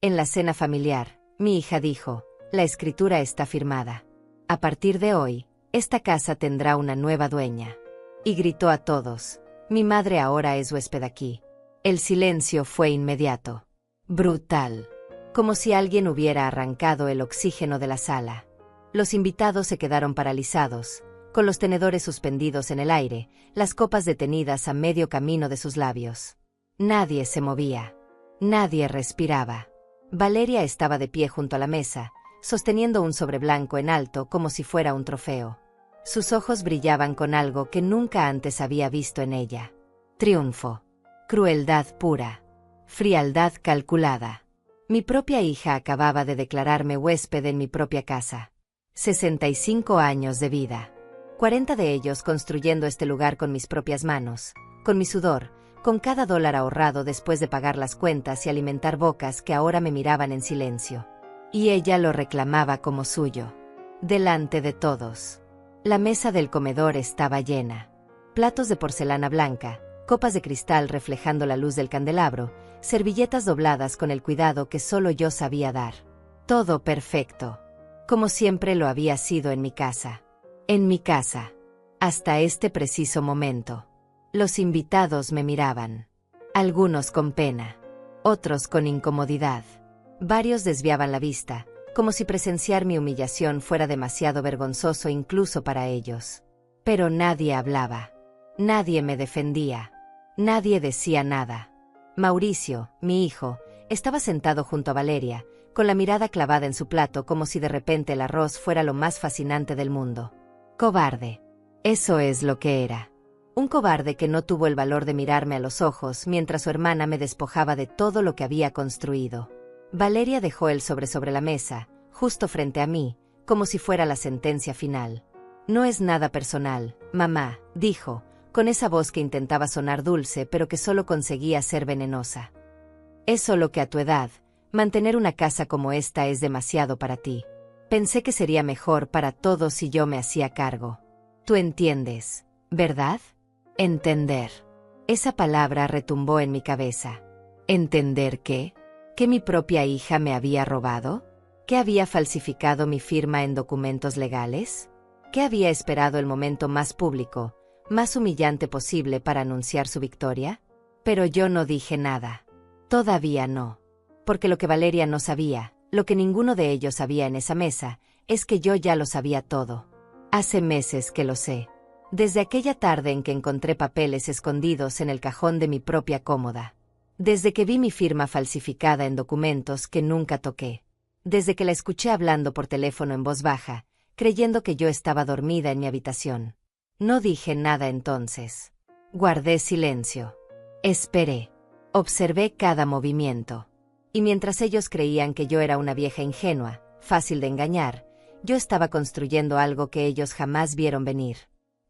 En la cena familiar, mi hija dijo, la escritura está firmada. A partir de hoy, esta casa tendrá una nueva dueña. Y gritó a todos, mi madre ahora es huésped aquí. El silencio fue inmediato. Brutal. Como si alguien hubiera arrancado el oxígeno de la sala. Los invitados se quedaron paralizados, con los tenedores suspendidos en el aire, las copas detenidas a medio camino de sus labios. Nadie se movía. Nadie respiraba. Valeria estaba de pie junto a la mesa, sosteniendo un sobre blanco en alto como si fuera un trofeo. Sus ojos brillaban con algo que nunca antes había visto en ella. Triunfo. Crueldad pura. Frialdad calculada. Mi propia hija acababa de declararme huésped en mi propia casa. 65 años de vida. 40 de ellos construyendo este lugar con mis propias manos, con mi sudor, con cada dólar ahorrado después de pagar las cuentas y alimentar bocas que ahora me miraban en silencio. Y ella lo reclamaba como suyo. Delante de todos. La mesa del comedor estaba llena. Platos de porcelana blanca, copas de cristal reflejando la luz del candelabro, servilletas dobladas con el cuidado que solo yo sabía dar. Todo perfecto. Como siempre lo había sido en mi casa. En mi casa. Hasta este preciso momento. Los invitados me miraban. Algunos con pena. Otros con incomodidad. Varios desviaban la vista, como si presenciar mi humillación fuera demasiado vergonzoso incluso para ellos. Pero nadie hablaba. Nadie me defendía. Nadie decía nada. Mauricio, mi hijo, estaba sentado junto a Valeria, con la mirada clavada en su plato como si de repente el arroz fuera lo más fascinante del mundo. Cobarde. Eso es lo que era. Un cobarde que no tuvo el valor de mirarme a los ojos mientras su hermana me despojaba de todo lo que había construido. Valeria dejó el sobre la mesa, justo frente a mí, como si fuera la sentencia final. No es nada personal, mamá, dijo, con esa voz que intentaba sonar dulce pero que solo conseguía ser venenosa. Es solo que a tu edad, mantener una casa como esta es demasiado para ti. Pensé que sería mejor para todos si yo me hacía cargo. Tú entiendes, ¿verdad? Entender. Esa palabra retumbó en mi cabeza. ¿Entender qué? ¿Que mi propia hija me había robado? ¿Que había falsificado mi firma en documentos legales? ¿Que había esperado el momento más público, más humillante posible para anunciar su victoria? Pero yo no dije nada. Todavía no. Porque lo que Valeria no sabía, lo que ninguno de ellos sabía en esa mesa, es que yo ya lo sabía todo. Hace meses que lo sé. Desde aquella tarde en que encontré papeles escondidos en el cajón de mi propia cómoda. Desde que vi mi firma falsificada en documentos que nunca toqué. Desde que la escuché hablando por teléfono en voz baja, creyendo que yo estaba dormida en mi habitación. No dije nada entonces. Guardé silencio. Esperé. Observé cada movimiento. Y mientras ellos creían que yo era una vieja ingenua, fácil de engañar, yo estaba construyendo algo que ellos jamás vieron venir.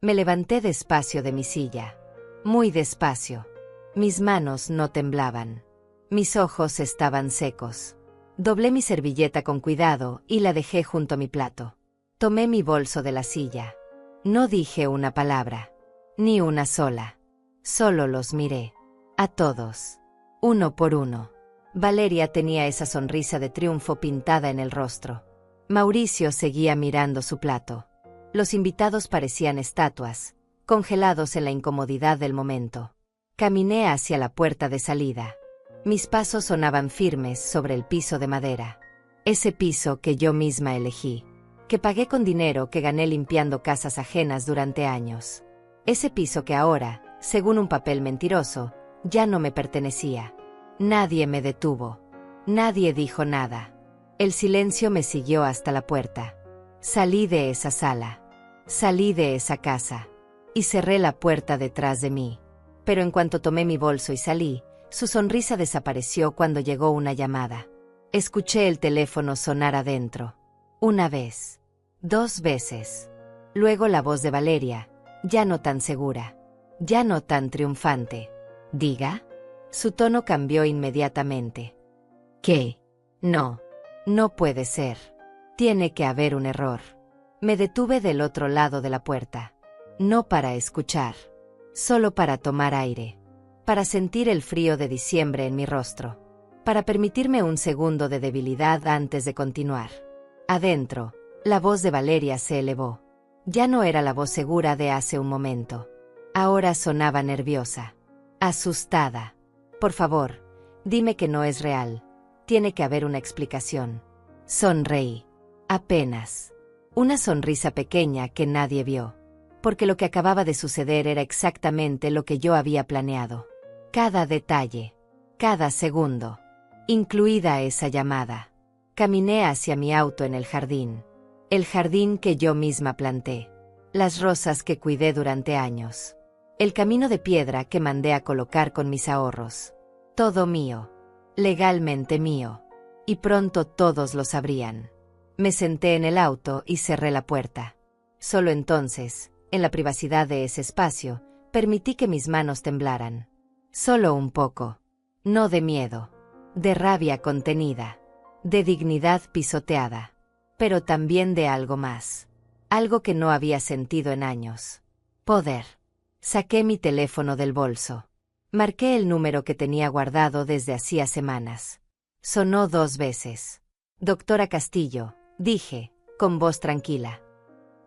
Me levanté despacio de mi silla. Muy despacio. Mis manos no temblaban. Mis ojos estaban secos. Doblé mi servilleta con cuidado y la dejé junto a mi plato. Tomé mi bolso de la silla. No dije una palabra. Ni una sola. Solo los miré. A todos. Uno por uno. Valeria tenía esa sonrisa de triunfo pintada en el rostro. Mauricio seguía mirando su plato. Los invitados parecían estatuas, congelados en la incomodidad del momento. Caminé hacia la puerta de salida. Mis pasos sonaban firmes sobre el piso de madera. Ese piso que yo misma elegí. Que pagué con dinero que gané limpiando casas ajenas durante años. Ese piso que ahora, según un papel mentiroso, ya no me pertenecía. Nadie me detuvo. Nadie dijo nada. El silencio me siguió hasta la puerta. Salí de esa sala. Salí de esa casa. Y cerré la puerta detrás de mí. Pero en cuanto tomé mi bolso y salí, su sonrisa desapareció cuando llegó una llamada. Escuché el teléfono sonar adentro. Una vez. 2 veces. Luego la voz de Valeria, ya no tan segura. Ya no tan triunfante. ¿Diga? Su tono cambió inmediatamente. ¿Qué? No. No puede ser. Tiene que haber un error. Me detuve del otro lado de la puerta. No para escuchar. Solo para tomar aire. Para sentir el frío de diciembre en mi rostro. para permitirme un segundo de debilidad antes de continuar. Adentro, la voz de Valeria se elevó. Ya no era la voz segura de hace un momento. Ahora sonaba nerviosa, asustada. Por favor, dime que no es real. Tiene que haber una explicación. Sonreí. Apenas. Una sonrisa pequeña que nadie vio. Porque lo que acababa de suceder era exactamente lo que yo había planeado. Cada detalle. Cada segundo. Incluida esa llamada. Caminé hacia mi auto en el jardín. El jardín que yo misma planté. Las rosas que cuidé durante años. El camino de piedra que mandé a colocar con mis ahorros. Todo mío. Legalmente mío. Y pronto todos lo sabrían. Me senté en el auto y cerré la puerta. Solo entonces, en la privacidad de ese espacio, permití que mis manos temblaran. Solo un poco. No de miedo. De rabia contenida. De dignidad pisoteada. Pero también de algo más. Algo que no había sentido en años. Poder. Saqué mi teléfono del bolso. Marqué el número que tenía guardado desde hacía semanas. Sonó 2 veces. Doctora Castillo, dije, con voz tranquila.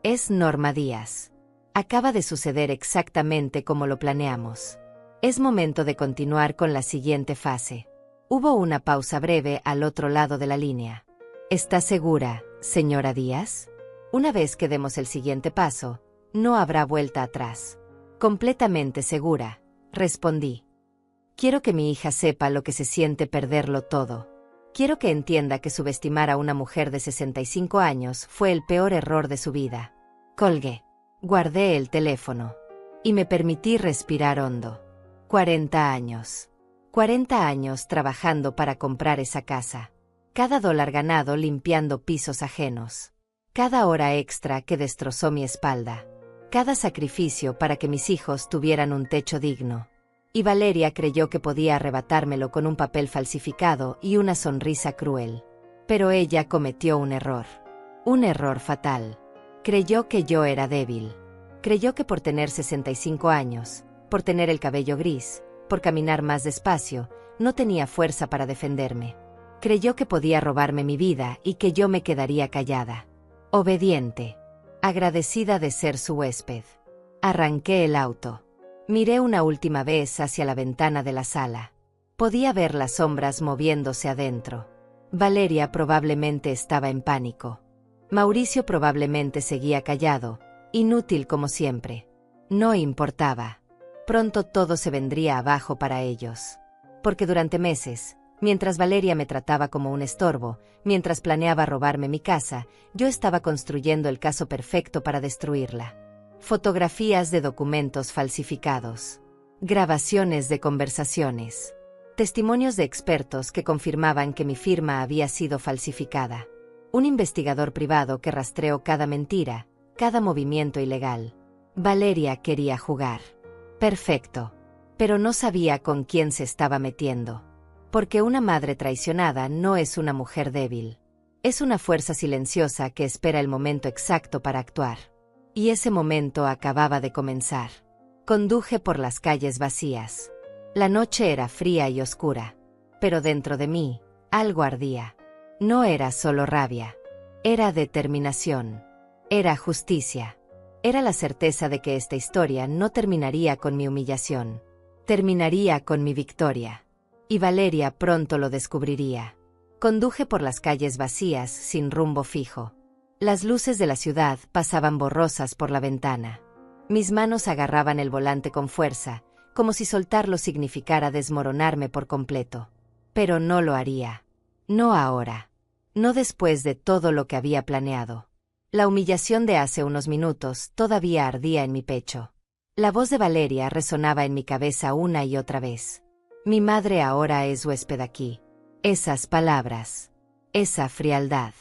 Es Norma Díaz. Acaba de suceder exactamente como lo planeamos. Es momento de continuar con la siguiente fase. Hubo una pausa breve al otro lado de la línea. ¿Está segura, señora Díaz? Una vez que demos el siguiente paso, no habrá vuelta atrás. Completamente segura, respondí. Quiero que mi hija sepa lo que se siente perderlo todo. Quiero que entienda que subestimar a una mujer de 65 años fue el peor error de su vida. Colgué. Guardé el teléfono. Y me permití respirar hondo. 40 años. 40 años trabajando para comprar esa casa. Cada dólar ganado limpiando pisos ajenos. Cada hora extra que destrozó mi espalda. Cada sacrificio para que mis hijos tuvieran un techo digno. Y Valeria creyó que podía arrebatármelo con un papel falsificado y una sonrisa cruel. Pero ella cometió un error. Un error fatal. Creyó que yo era débil. Creyó que por tener 65 años, por tener el cabello gris, por caminar más despacio, no tenía fuerza para defenderme. Creyó que podía robarme mi vida y que yo me quedaría callada. Obediente. Agradecida de ser su huésped. Arranqué el auto. Miré una última vez hacia la ventana de la sala. Podía ver las sombras moviéndose adentro. Valeria probablemente estaba en pánico. Mauricio probablemente seguía callado, inútil como siempre. No importaba. Pronto todo se vendría abajo para ellos. Porque durante meses, mientras Valeria me trataba como un estorbo, mientras planeaba robarme mi casa, yo estaba construyendo el caso perfecto para destruirla. Fotografías de documentos falsificados. Grabaciones de conversaciones. Testimonios de expertos que confirmaban que mi firma había sido falsificada. Un investigador privado que rastreó cada mentira, cada movimiento ilegal. Valeria quería jugar. Perfecto. Pero no sabía con quién se estaba metiendo. Porque una madre traicionada no es una mujer débil. Es una fuerza silenciosa que espera el momento exacto para actuar. Y ese momento acababa de comenzar. Conduje por las calles vacías. La noche era fría y oscura. Pero dentro de mí, algo ardía. No era solo rabia. Era determinación. Era justicia. Era la certeza de que esta historia no terminaría con mi humillación. Terminaría con mi victoria. Y Valeria pronto lo descubriría. Conduje por las calles vacías sin rumbo fijo. Las luces de la ciudad pasaban borrosas por la ventana. Mis manos agarraban el volante con fuerza, como si soltarlo significara desmoronarme por completo. Pero no lo haría. No ahora. No después de todo lo que había planeado. La humillación de hace unos minutos todavía ardía en mi pecho. La voz de Valeria resonaba en mi cabeza una y otra vez. Mi madre ahora es huésped aquí. Esas palabras. Esa frialdad.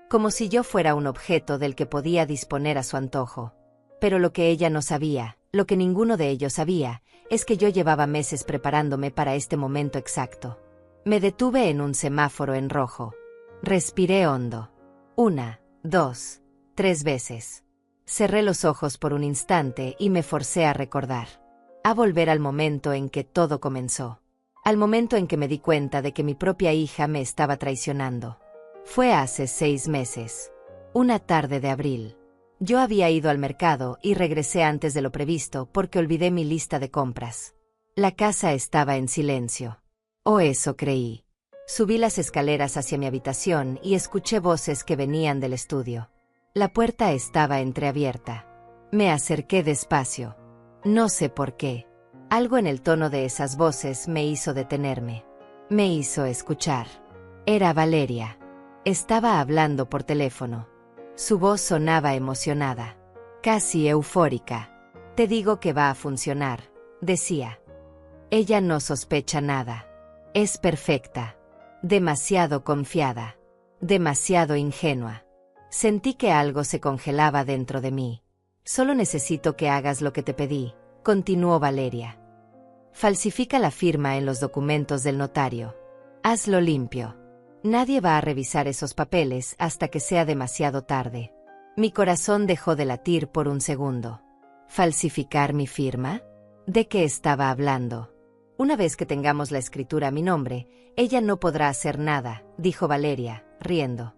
Como si yo fuera un objeto del que podía disponer a su antojo. Pero lo que ella no sabía, lo que ninguno de ellos sabía, es que yo llevaba meses preparándome para este momento exacto. Me detuve en un semáforo en rojo. Respiré hondo. 1, 2, 3 veces. Cerré los ojos por un instante y me forcé a recordar. A volver al momento en que todo comenzó. al momento en que me di cuenta de que mi propia hija me estaba traicionando. Fue hace 6 meses. Una tarde de abril. Yo había ido al mercado y regresé antes de lo previsto porque olvidé mi lista de compras. La casa estaba en silencio. O eso creí. Subí las escaleras hacia mi habitación y escuché voces que venían del estudio. La puerta estaba entreabierta. Me acerqué despacio. No sé por qué. Algo en el tono de esas voces me hizo detenerme. Me hizo escuchar. Era Valeria. Estaba hablando por teléfono. Su voz sonaba emocionada, casi eufórica. Te digo que va a funcionar, decía. Ella no sospecha nada. Es perfecta. Demasiado confiada. Demasiado ingenua. Sentí que algo se congelaba dentro de mí. Solo necesito que hagas lo que te pedí, continuó Valeria. Falsifica la firma en los documentos del notario. Hazlo limpio. Nadie va a revisar esos papeles hasta que sea demasiado tarde. Mi corazón dejó de latir por un segundo. ¿Falsificar mi firma? ¿De qué estaba hablando? Una vez que tengamos la escritura a mi nombre, ella no podrá hacer nada, dijo Valeria, riendo.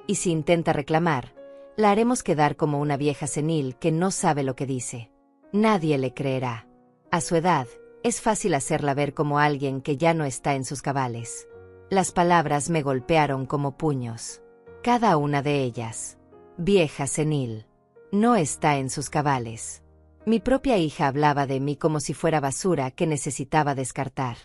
Y si intenta reclamar, la haremos quedar como una vieja senil que no sabe lo que dice. Nadie le creerá. A su edad, es fácil hacerla ver como alguien que ya no está en sus cabales. Las palabras me golpearon como puños. Cada una de ellas. Vieja senil. No está en sus cabales. Mi propia hija hablaba de mí como si fuera basura que necesitaba descartar.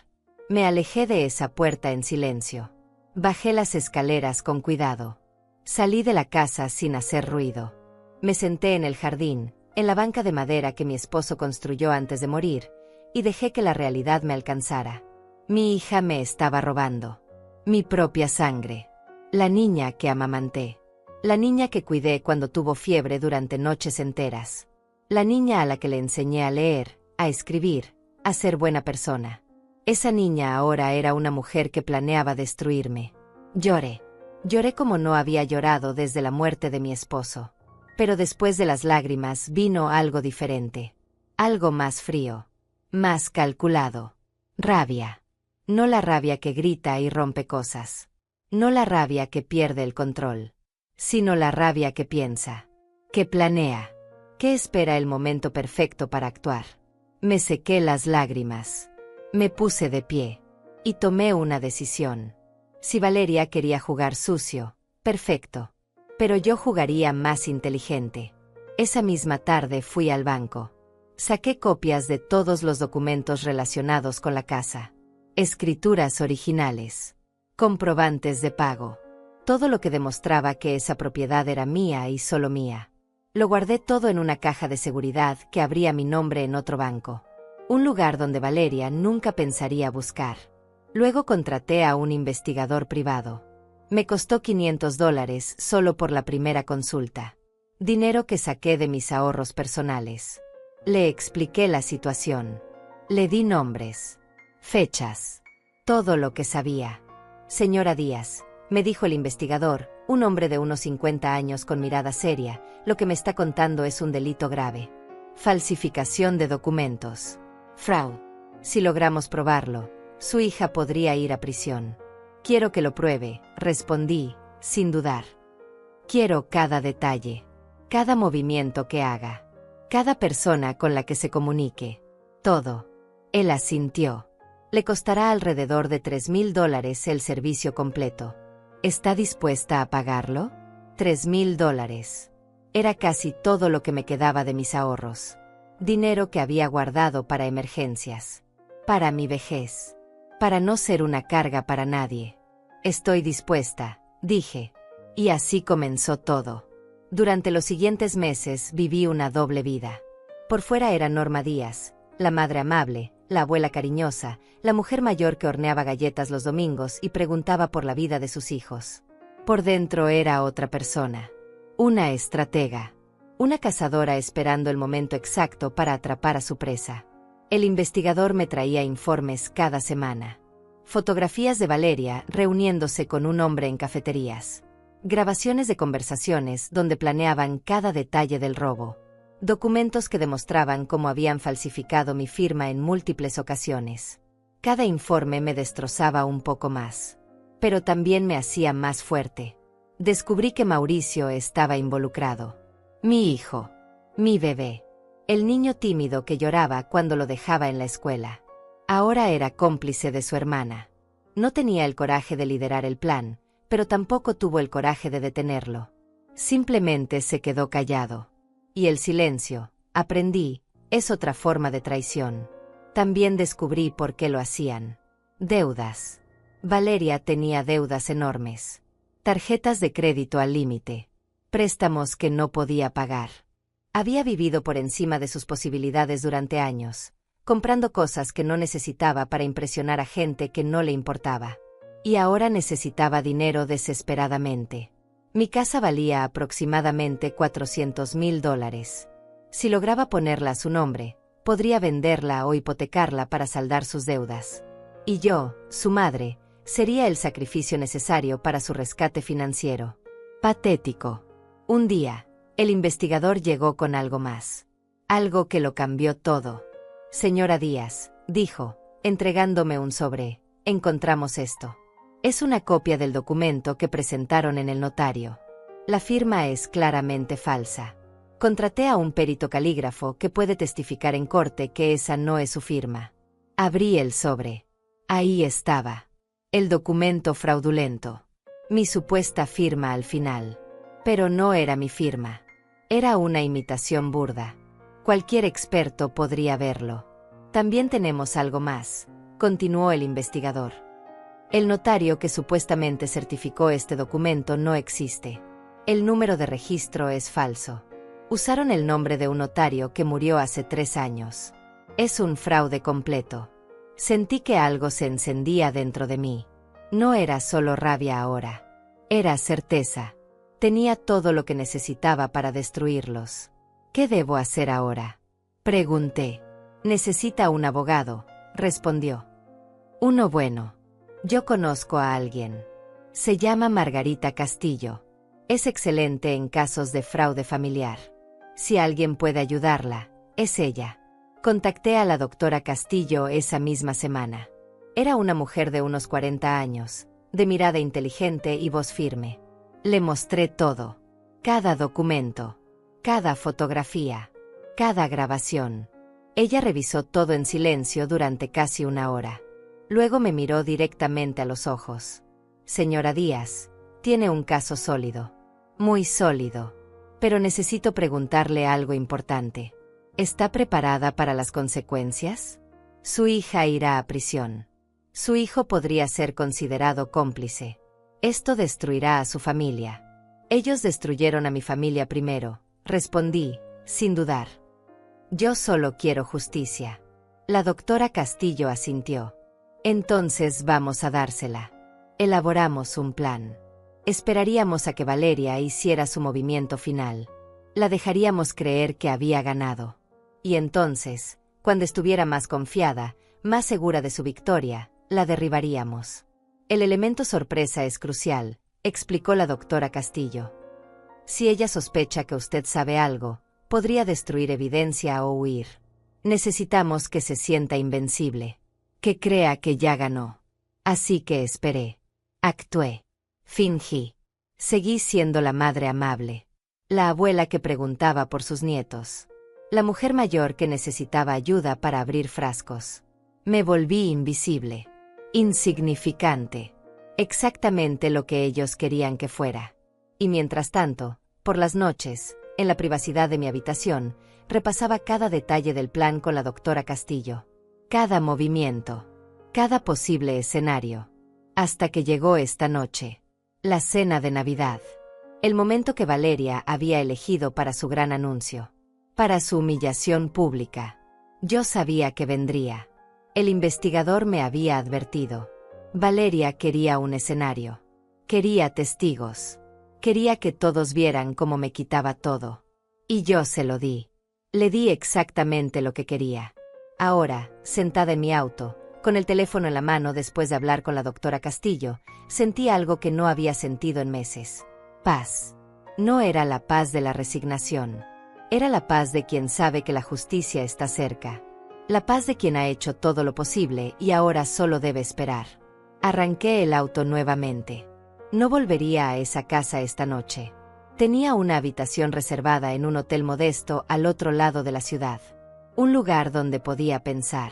Me alejé de esa puerta en silencio. Bajé las escaleras con cuidado. Salí de la casa sin hacer ruido. Me senté en el jardín, en la banca de madera que mi esposo construyó antes de morir, y dejé que la realidad me alcanzara. Mi hija me estaba robando. Mi propia sangre. La niña que amamanté. La niña que cuidé cuando tuvo fiebre durante noches enteras. La niña a la que le enseñé a leer, a escribir, a ser buena persona. Esa niña ahora era una mujer que planeaba destruirme. Lloré. Lloré como no había llorado desde la muerte de mi esposo. Pero después de las lágrimas vino algo diferente. Algo más frío. Más calculado. Rabia. No la rabia que grita y rompe cosas. No la rabia que pierde el control. Sino la rabia que piensa. Que planea. Que espera el momento perfecto para actuar. Me sequé las lágrimas. Me puse de pie. Y tomé una decisión. Si Valeria quería jugar sucio, perfecto. Pero yo jugaría más inteligente. Esa misma tarde fui al banco. Saqué copias de todos los documentos relacionados con la casa. Escrituras originales. Comprobantes de pago. Todo lo que demostraba que esa propiedad era mía y solo mía. Lo guardé todo en una caja de seguridad que abría mi nombre en otro banco. Un lugar donde Valeria nunca pensaría buscar. Luego contraté a un investigador privado. Me costó $500 solo por la primera consulta. Dinero que saqué de mis ahorros personales. Le expliqué la situación. Le di nombres. Fechas. Todo lo que sabía. Señora Díaz, me dijo el investigador, un hombre de unos 50 años con mirada seria, lo que me está contando es un delito grave. Falsificación de documentos. Fraude. Si logramos probarlo, su hija podría ir a prisión. Quiero que lo pruebe, respondí, sin dudar. Quiero cada detalle. Cada movimiento que haga. Cada persona con la que se comunique. Todo. Él asintió. Le costará alrededor de $3,000 el servicio completo. ¿Está dispuesta a pagarlo? $3,000. Era casi todo lo que me quedaba de mis ahorros. Dinero que había guardado para emergencias. Para mi vejez. Para no ser una carga para nadie. Estoy dispuesta, dije. Y así comenzó todo. Durante los siguientes meses viví una doble vida. Por fuera era Norma Díaz, la madre amable, la abuela cariñosa, la mujer mayor que horneaba galletas los domingos y preguntaba por la vida de sus hijos. Por dentro era otra persona. Una estratega. Una cazadora esperando el momento exacto para atrapar a su presa. El investigador me traía informes cada semana. Fotografías de Valeria reuniéndose con un hombre en cafeterías. Grabaciones de conversaciones donde planeaban cada detalle del robo. Documentos que demostraban cómo habían falsificado mi firma en múltiples ocasiones. Cada informe me destrozaba un poco más. Pero también me hacía más fuerte. Descubrí que Mauricio estaba involucrado. Mi hijo. Mi bebé. El niño tímido que lloraba cuando lo dejaba en la escuela. Ahora era cómplice de su hermana. No tenía el coraje de liderar el plan, pero tampoco tuvo el coraje de detenerlo. Simplemente se quedó callado. Y el silencio, aprendí, es otra forma de traición. También descubrí por qué lo hacían. Deudas. Valeria tenía deudas enormes. Tarjetas de crédito al límite. Préstamos que no podía pagar. Había vivido por encima de sus posibilidades durante años, comprando cosas que no necesitaba para impresionar a gente que no le importaba. Y ahora necesitaba dinero desesperadamente. Mi casa valía aproximadamente $400,000. Si lograba ponerla a su nombre, podría venderla o hipotecarla para saldar sus deudas. Y yo, su madre, sería el sacrificio necesario para su rescate financiero. Patético. Un día, el investigador llegó con algo más. Algo que lo cambió todo. Señora Díaz, dijo, entregándome un sobre, encontramos esto. Es una copia del documento que presentaron en el notario. La firma es claramente falsa. Contraté a un perito calígrafo que puede testificar en corte que esa no es su firma. Abrí el sobre. Ahí estaba. El documento fraudulento. Mi supuesta firma al final. Pero no era mi firma. Era una imitación burda. Cualquier experto podría verlo. También tenemos algo más, continuó el investigador. El notario que supuestamente certificó este documento no existe. El número de registro es falso. Usaron el nombre de un notario que murió hace 3 años. Es un fraude completo. Sentí que algo se encendía dentro de mí. No era solo rabia ahora. Era certeza. Tenía todo lo que necesitaba para destruirlos. ¿Qué debo hacer ahora? Pregunté. Necesita un abogado, respondió. Uno bueno. Yo conozco a alguien. Se llama Margarita Castillo. Es excelente en casos de fraude familiar. Si alguien puede ayudarla, es ella. Contacté a la doctora Castillo esa misma semana. Era una mujer de unos 40 años, de mirada inteligente y voz firme. Le mostré todo. Cada documento. Cada fotografía. Cada grabación. Ella revisó todo en silencio durante casi 1 hora. Luego me miró directamente a los ojos. Señora Díaz, tiene un caso sólido. Muy sólido. Pero necesito preguntarle algo importante. ¿Está preparada para las consecuencias? Su hija irá a prisión. Su hijo podría ser considerado cómplice. Esto destruirá a su familia. Ellos destruyeron a mi familia primero, respondí, sin dudar. Yo solo quiero justicia. La doctora Castillo asintió. Entonces vamos a dársela. Elaboramos un plan. Esperaríamos a que Valeria hiciera su movimiento final. La dejaríamos creer que había ganado. Y entonces, cuando estuviera más confiada, más segura de su victoria, la derribaríamos. El elemento sorpresa es crucial, explicó la doctora Castillo. Si ella sospecha que usted sabe algo, podría destruir evidencia o huir. Necesitamos que se sienta invencible. Que crea que ya ganó. Así que esperé. Actué. Fingí. Seguí siendo la madre amable. La abuela que preguntaba por sus nietos. La mujer mayor que necesitaba ayuda para abrir frascos. Me volví invisible. Insignificante. Exactamente lo que ellos querían que fuera. Y mientras tanto, por las noches, en la privacidad de mi habitación, repasaba cada detalle del plan con la doctora Castillo. Cada movimiento. Cada posible escenario. Hasta que llegó esta noche. La cena de Navidad. El momento que Valeria había elegido para su gran anuncio. Para su humillación pública. Yo sabía que vendría. El investigador me había advertido. Valeria quería un escenario. Quería testigos. Quería que todos vieran cómo me quitaba todo. Y yo se lo di. Le di exactamente lo que quería. Ahora, sentada en mi auto, con el teléfono en la mano después de hablar con la doctora Castillo, sentí algo que no había sentido en meses. Paz. No era la paz de la resignación. Era la paz de quien sabe que la justicia está cerca. La paz de quien ha hecho todo lo posible y ahora solo debe esperar. Arranqué el auto nuevamente. No volvería a esa casa esta noche. Tenía una habitación reservada en un hotel modesto al otro lado de la ciudad. Un lugar donde podía pensar.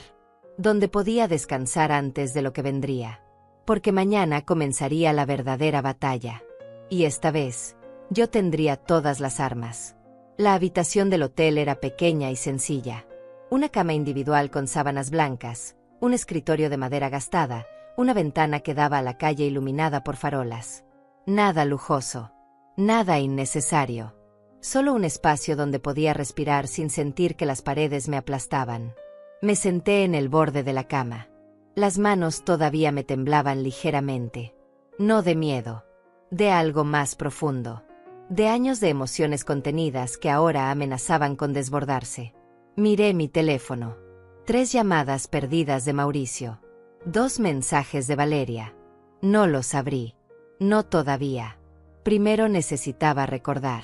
Donde podía descansar antes de lo que vendría. Porque mañana comenzaría la verdadera batalla. Y esta vez, yo tendría todas las armas. La habitación del hotel era pequeña y sencilla. Una cama individual con sábanas blancas, un escritorio de madera gastada, una ventana que daba a la calle iluminada por farolas. Nada lujoso. Nada innecesario. Solo un espacio donde podía respirar sin sentir que las paredes me aplastaban. Me senté en el borde de la cama. Las manos todavía me temblaban ligeramente. No de miedo. De algo más profundo. De años de emociones contenidas que ahora amenazaban con desbordarse. Miré mi teléfono. 3 llamadas perdidas de Mauricio. 2 mensajes de Valeria. No los abrí. No todavía. Primero necesitaba recordar.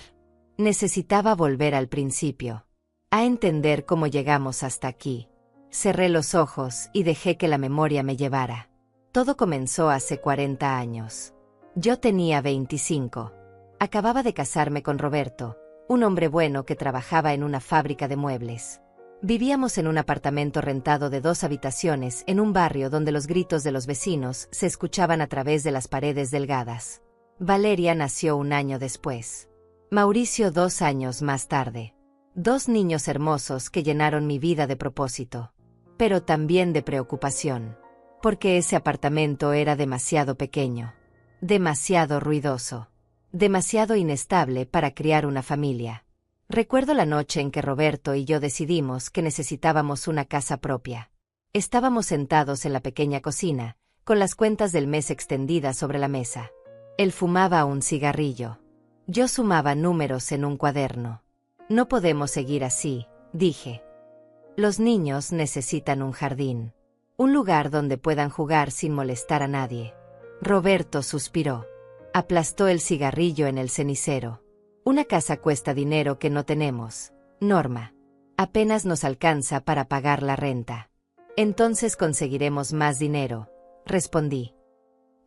Necesitaba volver al principio. A entender cómo llegamos hasta aquí. Cerré los ojos y dejé que la memoria me llevara. Todo comenzó hace 40 años. Yo tenía 25. Acababa de casarme con Roberto, un hombre bueno que trabajaba en una fábrica de muebles. Vivíamos en un apartamento rentado de 2 habitaciones en un barrio donde los gritos de los vecinos se escuchaban a través de las paredes delgadas. Valeria nació un año después. Mauricio 2 años más tarde. 2 niños hermosos que llenaron mi vida de propósito. Pero también de preocupación. Porque ese apartamento era demasiado pequeño. Demasiado ruidoso. Demasiado inestable para criar una familia. Recuerdo la noche en que Roberto y yo decidimos que necesitábamos una casa propia. Estábamos sentados en la pequeña cocina, con las cuentas del mes extendidas sobre la mesa. Él fumaba un cigarrillo. Yo sumaba números en un cuaderno. No podemos seguir así, dije. Los niños necesitan un jardín. Un lugar donde puedan jugar sin molestar a nadie. Roberto suspiró. Aplastó el cigarrillo en el cenicero. Una casa cuesta dinero que no tenemos, Norma. Apenas nos alcanza para pagar la renta. Entonces conseguiremos más dinero, respondí.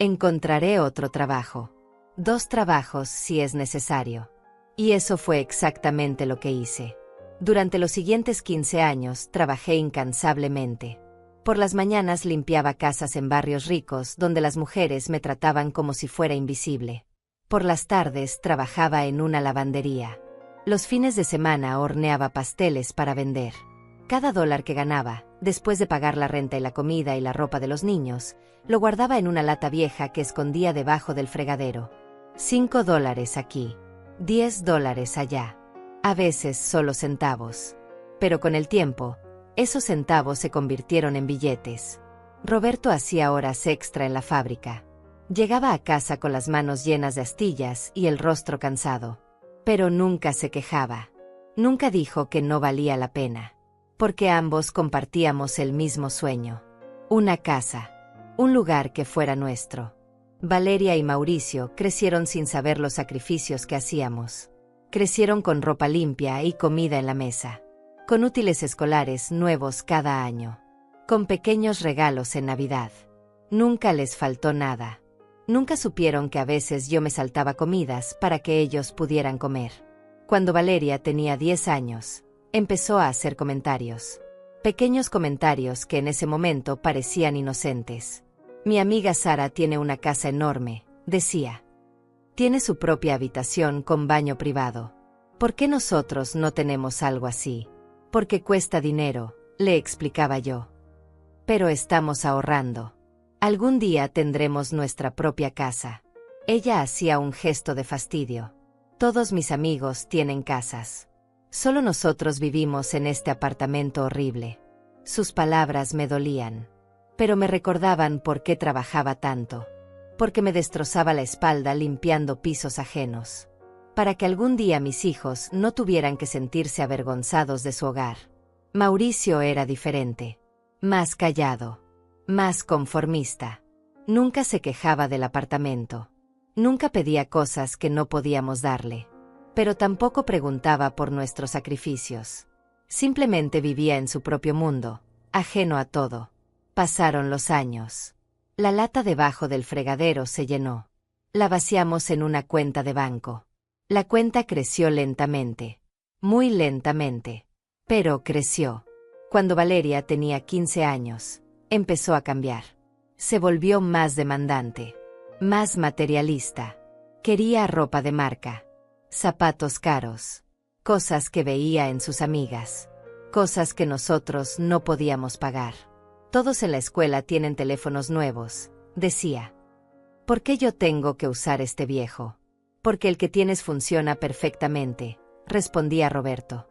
Encontraré otro trabajo. 2 trabajos si es necesario. Y eso fue exactamente lo que hice. Durante los siguientes 15 años trabajé incansablemente. Por las mañanas limpiaba casas en barrios ricos donde las mujeres me trataban como si fuera invisible. Por las tardes trabajaba en una lavandería. Los fines de semana horneaba pasteles para vender. Cada dólar que ganaba, después de pagar la renta y la comida y la ropa de los niños, lo guardaba en una lata vieja que escondía debajo del fregadero. $5 aquí, $10 allá. A veces solo centavos. Pero con el tiempo, esos centavos se convirtieron en billetes. Roberto hacía horas extra en la fábrica. Llegaba a casa con las manos llenas de astillas y el rostro cansado. Pero nunca se quejaba. Nunca dijo que no valía la pena. Porque ambos compartíamos el mismo sueño. Una casa. Un lugar que fuera nuestro. Valeria y Mauricio crecieron sin saber los sacrificios que hacíamos. Crecieron con ropa limpia y comida en la mesa. Con útiles escolares nuevos cada año. Con pequeños regalos en Navidad. Nunca les faltó nada. Nunca supieron que a veces yo me saltaba comidas para que ellos pudieran comer. Cuando Valeria tenía 10 años, empezó a hacer comentarios. Pequeños comentarios que en ese momento parecían inocentes. Mi amiga Sara tiene una casa enorme, decía. Tiene su propia habitación con baño privado. ¿Por qué nosotros no tenemos algo así? Porque cuesta dinero, le explicaba yo. Pero estamos ahorrando. Algún día tendremos nuestra propia casa. Ella hacía un gesto de fastidio. Todos mis amigos tienen casas. Solo nosotros vivimos en este apartamento horrible. Sus palabras me dolían. Pero me recordaban por qué trabajaba tanto. Porque me destrozaba la espalda limpiando pisos ajenos. Para que algún día mis hijos no tuvieran que sentirse avergonzados de su hogar. Mauricio era diferente. Más callado. Más conformista. Nunca se quejaba del apartamento. Nunca pedía cosas que no podíamos darle. Pero tampoco preguntaba por nuestros sacrificios. Simplemente vivía en su propio mundo, ajeno a todo. Pasaron los años. La lata debajo del fregadero se llenó. La vaciamos en una cuenta de banco. La cuenta creció lentamente. Muy lentamente. Pero creció. Cuando Valeria tenía 15 años, empezó a cambiar. Se volvió más demandante. Más materialista. Quería ropa de marca. Zapatos caros. Cosas que veía en sus amigas. Cosas que nosotros no podíamos pagar. Todos en la escuela tienen teléfonos nuevos, decía. ¿Por qué yo tengo que usar este viejo? Porque el que tienes funciona perfectamente, respondía Roberto.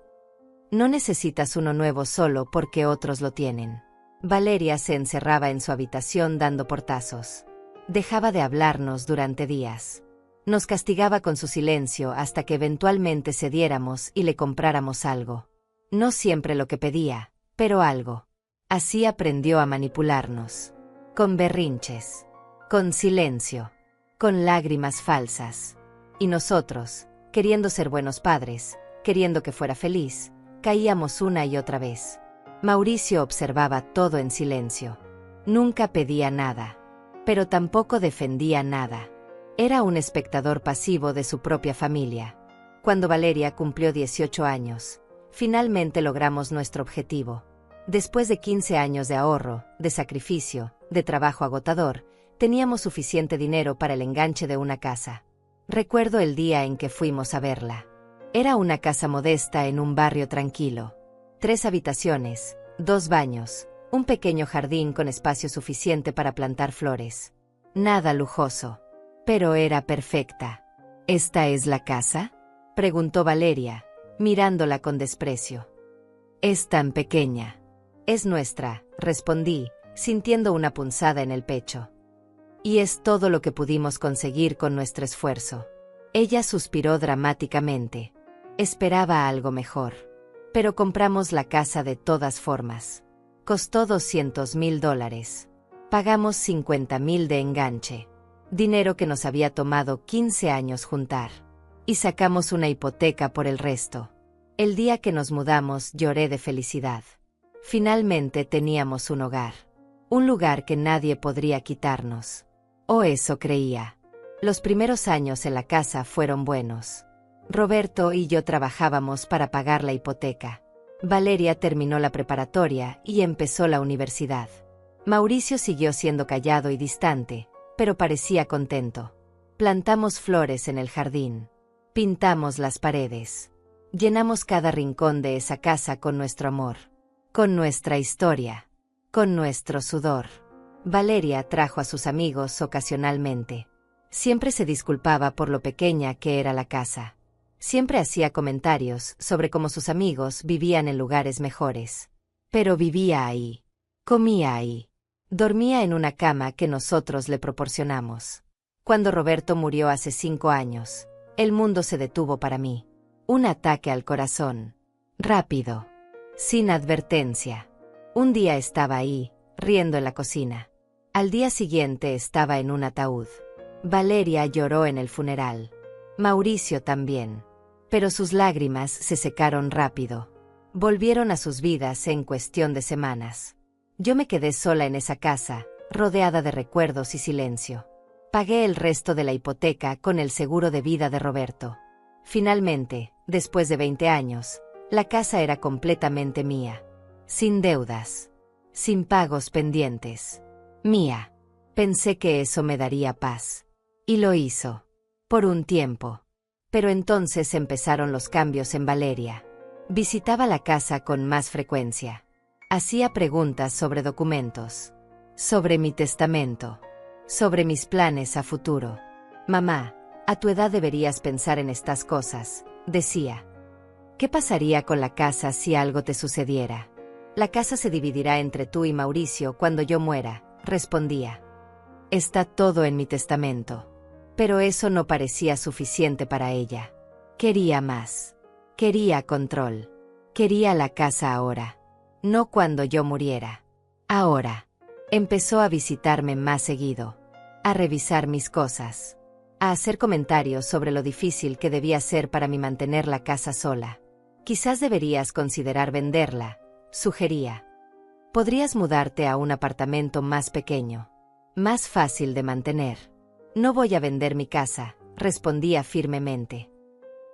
No necesitas uno nuevo solo porque otros lo tienen. Valeria se encerraba en su habitación dando portazos. Dejaba de hablarnos durante días. Nos castigaba con su silencio hasta que eventualmente cediéramos y le compráramos algo. No siempre lo que pedía, pero algo. Así aprendió a manipularnos. Con berrinches. Con silencio. Con lágrimas falsas. Y nosotros, queriendo ser buenos padres, queriendo que fuera feliz, caíamos una y otra vez. Mauricio observaba todo en silencio. Nunca pedía nada. Pero tampoco defendía nada. Era un espectador pasivo de su propia familia. Cuando Valeria cumplió 18 años, finalmente logramos nuestro objetivo. Después de 15 años de ahorro, de sacrificio, de trabajo agotador, teníamos suficiente dinero para el enganche de una casa. Recuerdo el día en que fuimos a verla. Era una casa modesta en un barrio tranquilo. 3 habitaciones, 2 baños, un pequeño jardín con espacio suficiente para plantar flores. Nada lujoso. Pero era perfecta. ¿Esta es la casa?, preguntó Valeria, mirándola con desprecio. Es tan pequeña. Es nuestra, respondí, sintiendo una punzada en el pecho. Y es todo lo que pudimos conseguir con nuestro esfuerzo. Ella suspiró dramáticamente. Esperaba algo mejor. Pero compramos la casa de todas formas. Costó $200,000. Pagamos $50,000 de enganche. Dinero que nos había tomado 15 años juntar. Y sacamos una hipoteca por el resto. El día que nos mudamos lloré de felicidad. Finalmente teníamos un hogar. Un lugar que nadie podría quitarnos. O eso creía. Los primeros años en la casa fueron buenos. Roberto y yo trabajábamos para pagar la hipoteca. Valeria terminó la preparatoria y empezó la universidad. Mauricio siguió siendo callado y distante, pero parecía contento. Plantamos flores en el jardín. Pintamos las paredes. Llenamos cada rincón de esa casa con nuestro amor. Con nuestra historia. Con nuestro sudor. Valeria trajo a sus amigos ocasionalmente. Siempre se disculpaba por lo pequeña que era la casa. Siempre hacía comentarios sobre cómo sus amigos vivían en lugares mejores. Pero vivía ahí. Comía ahí. Dormía en una cama que nosotros le proporcionamos. Cuando Roberto murió hace 5 años, el mundo se detuvo para mí. Un ataque al corazón. Rápido. Sin advertencia. Un día estaba ahí, riendo en la cocina. Al día siguiente estaba en un ataúd. Valeria lloró en el funeral. Mauricio también. Pero sus lágrimas se secaron rápido. Volvieron a sus vidas en cuestión de semanas. Yo me quedé sola en esa casa, rodeada de recuerdos y silencio. Pagué el resto de la hipoteca con el seguro de vida de Roberto. Finalmente, después de 20 años, la casa era completamente mía. Sin deudas. Sin pagos pendientes. Mía. Pensé que eso me daría paz. Y lo hizo. Por un tiempo. Pero entonces empezaron los cambios en Valeria. Visitaba la casa con más frecuencia. Hacía preguntas sobre documentos. Sobre mi testamento. Sobre mis planes a futuro. Mamá, a tu edad deberías pensar en estas cosas, decía. ¿Qué pasaría con la casa si algo te sucediera? La casa se dividirá entre tú y Mauricio cuando yo muera, respondía. Está todo en mi testamento. Pero eso no parecía suficiente para ella. Quería más. Quería control. Quería la casa ahora. No cuando yo muriera. Ahora. Empezó a visitarme más seguido. A revisar mis cosas. A hacer comentarios sobre lo difícil que debía ser para mí mantener la casa sola. Quizás deberías considerar venderla, sugería. Podrías mudarte a un apartamento más pequeño, más fácil de mantener. No voy a vender mi casa, respondía firmemente.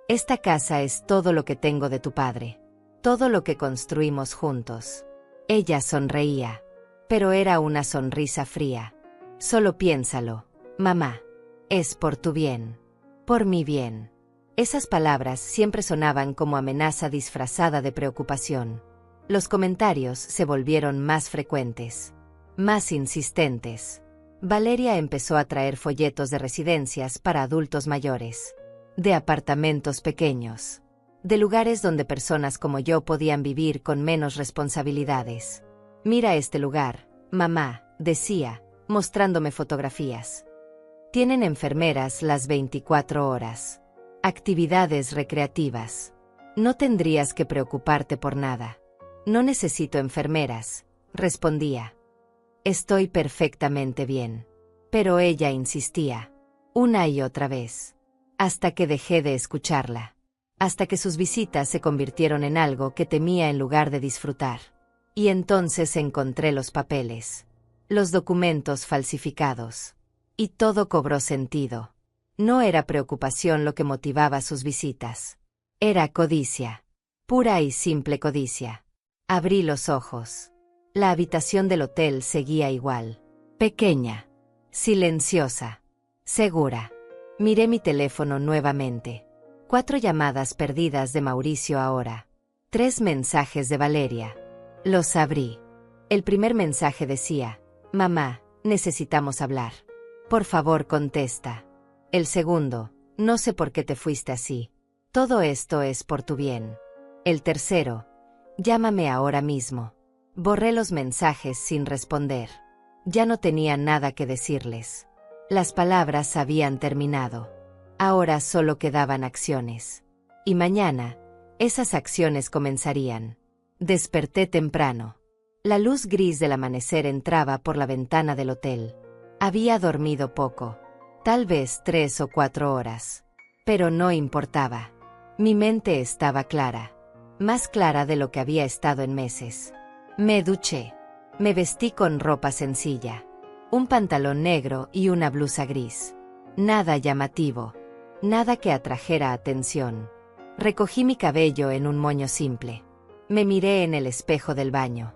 Esta casa es todo lo que tengo de tu padre, todo lo que construimos juntos. Ella sonreía, pero era una sonrisa fría. Solo piénsalo, mamá. Es por tu bien. Por mi bien. Esas palabras siempre sonaban como amenaza disfrazada de preocupación. Los comentarios se volvieron más frecuentes, más insistentes. Valeria empezó a traer folletos de residencias para adultos mayores, de apartamentos pequeños, de lugares donde personas como yo podían vivir con menos responsabilidades. Mira este lugar, mamá, decía, mostrándome fotografías. Tienen enfermeras las 24 horas. Actividades recreativas. No tendrías que preocuparte por nada. No necesito enfermeras, respondía. Estoy perfectamente bien. Pero ella insistía, una y otra vez, hasta que dejé de escucharla, hasta que sus visitas se convirtieron en algo que temía en lugar de disfrutar. Y entonces encontré los papeles, los documentos falsificados. Y todo cobró sentido. No era preocupación lo que motivaba sus visitas. Era codicia. Pura y simple codicia. Abrí los ojos. La habitación del hotel seguía igual. Pequeña. Silenciosa. Segura. Miré mi teléfono nuevamente. 4 llamadas perdidas de Mauricio ahora. 3 mensajes de Valeria. Los abrí. El primer mensaje decía, mamá, necesitamos hablar. Por favor, contesta. El segundo, no sé por qué te fuiste así. Todo esto es por tu bien. El tercero, llámame ahora mismo. Borré los mensajes sin responder. Ya no tenía nada que decirles. Las palabras habían terminado. Ahora solo quedaban acciones. Y mañana, esas acciones comenzarían. Desperté temprano. La luz gris del amanecer entraba por la ventana del hotel. Había dormido poco. Tal vez 3 o 4 horas. Pero no importaba. Mi mente estaba clara. Más clara de lo que había estado en meses. Me duché. Me vestí con ropa sencilla. Un pantalón negro y una blusa gris. Nada llamativo. Nada que atrajera atención. Recogí mi cabello en un moño simple. Me miré en el espejo del baño.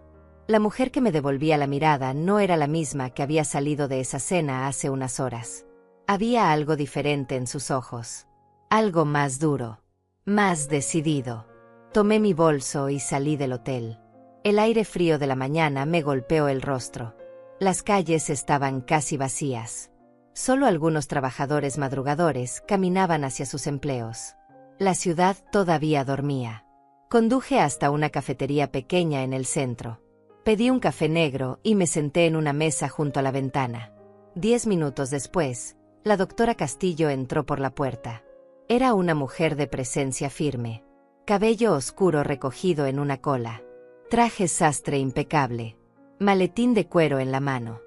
La mujer que me devolvía la mirada no era la misma que había salido de esa cena hace unas horas. Había algo diferente en sus ojos. Algo más duro. Más decidido. Tomé mi bolso y salí del hotel. El aire frío de la mañana me golpeó el rostro. Las calles estaban casi vacías. Solo algunos trabajadores madrugadores caminaban hacia sus empleos. La ciudad todavía dormía. Conduje hasta una cafetería pequeña en el centro. Pedí un café negro y me senté en una mesa junto a la ventana. 10 minutos después, la doctora Castillo entró por la puerta. Era una mujer de presencia firme. Cabello oscuro recogido en una cola. Traje sastre impecable. Maletín de cuero en la mano.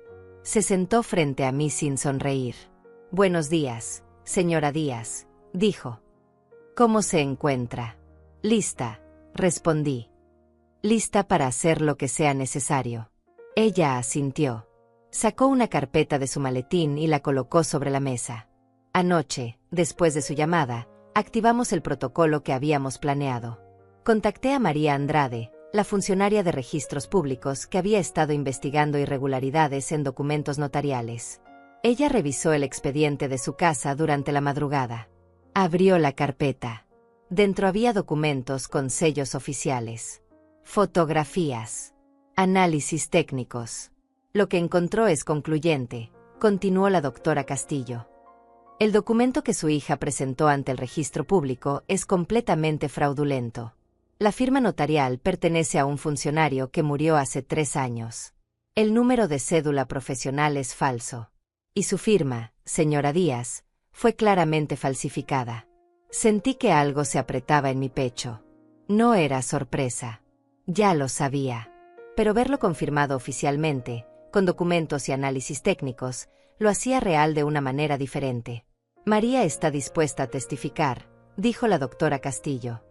Se sentó frente a mí sin sonreír. Buenos días, señora Díaz, dijo. ¿Cómo se encuentra? Lista, respondí. Lista para hacer lo que sea necesario. Ella asintió. Sacó una carpeta de su maletín y la colocó sobre la mesa. Anoche, después de su llamada, activamos el protocolo que habíamos planeado. Contacté a María Andrade, la funcionaria de registros públicos que había estado investigando irregularidades en documentos notariales. Ella revisó el expediente de su casa durante la madrugada. Abrió la carpeta. Dentro había documentos con sellos oficiales. Fotografías. Análisis técnicos. Lo que encontró es concluyente, continuó la doctora Castillo. El documento que su hija presentó ante el registro público es completamente fraudulento. La firma notarial pertenece a un funcionario que murió hace 3 años. El número de cédula profesional es falso. Y su firma, señora Díaz, fue claramente falsificada. Sentí que algo se apretaba en mi pecho. No era sorpresa. Ya lo sabía. Pero verlo confirmado oficialmente, con documentos y análisis técnicos, lo hacía real de una manera diferente. María está dispuesta a testificar, dijo la doctora Castillo.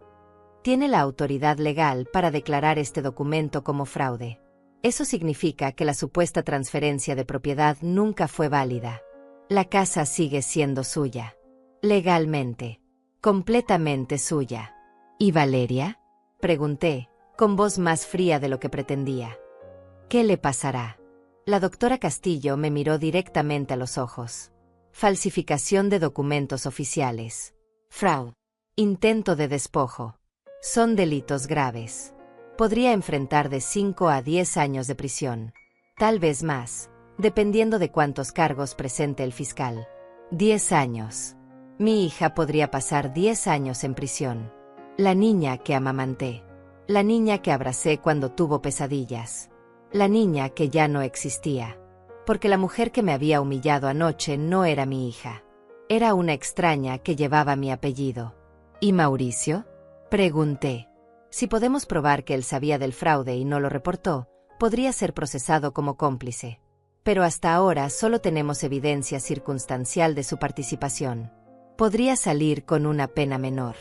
Tiene la autoridad legal para declarar este documento como fraude. Eso significa que la supuesta transferencia de propiedad nunca fue válida. La casa sigue siendo suya. Legalmente. Completamente suya. ¿Y Valeria? Pregunté, con voz más fría de lo que pretendía. ¿Qué le pasará? La doctora Castillo me miró directamente a los ojos. Falsificación de documentos oficiales. Fraude. Intento de despojo. Son delitos graves. Podría enfrentar de 5 a 10 años de prisión. Tal vez más, dependiendo de cuántos cargos presente el fiscal. 10 años. Mi hija podría pasar 10 años en prisión. La niña que amamanté. La niña que abracé cuando tuvo pesadillas. La niña que ya no existía. Porque la mujer que me había humillado anoche no era mi hija. Era una extraña que llevaba mi apellido. ¿Y Mauricio? Pregunté. Si podemos probar que él sabía del fraude y no lo reportó, podría ser procesado como cómplice. Pero hasta ahora solo tenemos evidencia circunstancial de su participación. Podría salir con una pena menor.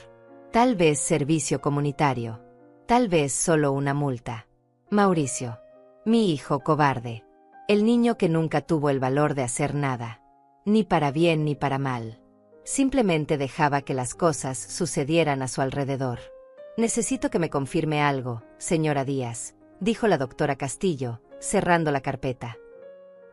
Tal vez servicio comunitario. Tal vez solo una multa. Mauricio. Mi hijo cobarde. El niño que nunca tuvo el valor de hacer nada. Ni para bien ni para mal. Simplemente dejaba que las cosas sucedieran a su alrededor. Necesito que me confirme algo, señora Díaz, dijo la doctora Castillo, cerrando la carpeta.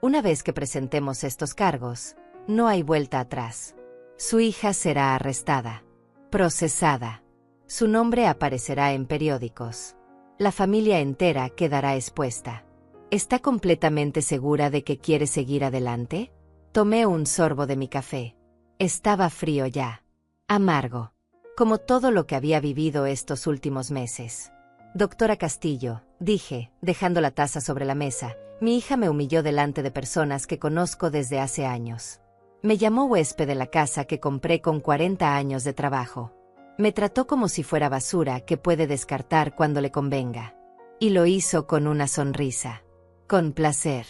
Una vez que presentemos estos cargos, no hay vuelta atrás. Su hija será arrestada, procesada. Su nombre aparecerá en periódicos. La familia entera quedará expuesta. ¿Está completamente segura de que quiere seguir adelante? Tomé un sorbo de mi café. Estaba frío ya. Amargo. Como todo lo que había vivido estos últimos meses. Doctora Castillo, dije, dejando la taza sobre la mesa, mi hija me humilló delante de personas que conozco desde hace años. Me llamó huésped de la casa que compré con 40 años de trabajo. Me trató como si fuera basura que puede descartar cuando le convenga. Y lo hizo con una sonrisa. Con placer.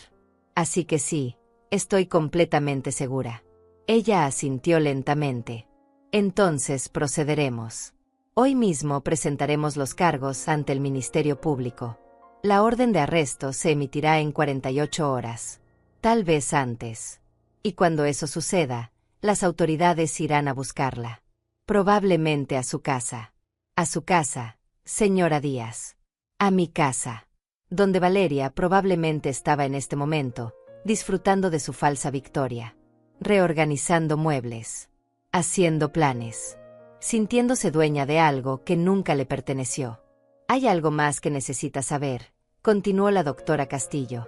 Así que sí, estoy completamente segura. Ella asintió lentamente. Entonces procederemos. Hoy mismo presentaremos los cargos ante el Ministerio Público. La orden de arresto se emitirá en 48 horas. Tal vez antes. Y cuando eso suceda, las autoridades irán a buscarla. Probablemente a su casa. A su casa, señora Díaz. A mi casa. Donde Valeria probablemente estaba en este momento, disfrutando de su falsa victoria. Reorganizando muebles. Haciendo planes. Sintiéndose dueña de algo que nunca le perteneció. Hay algo más que necesita saber, continuó la doctora Castillo.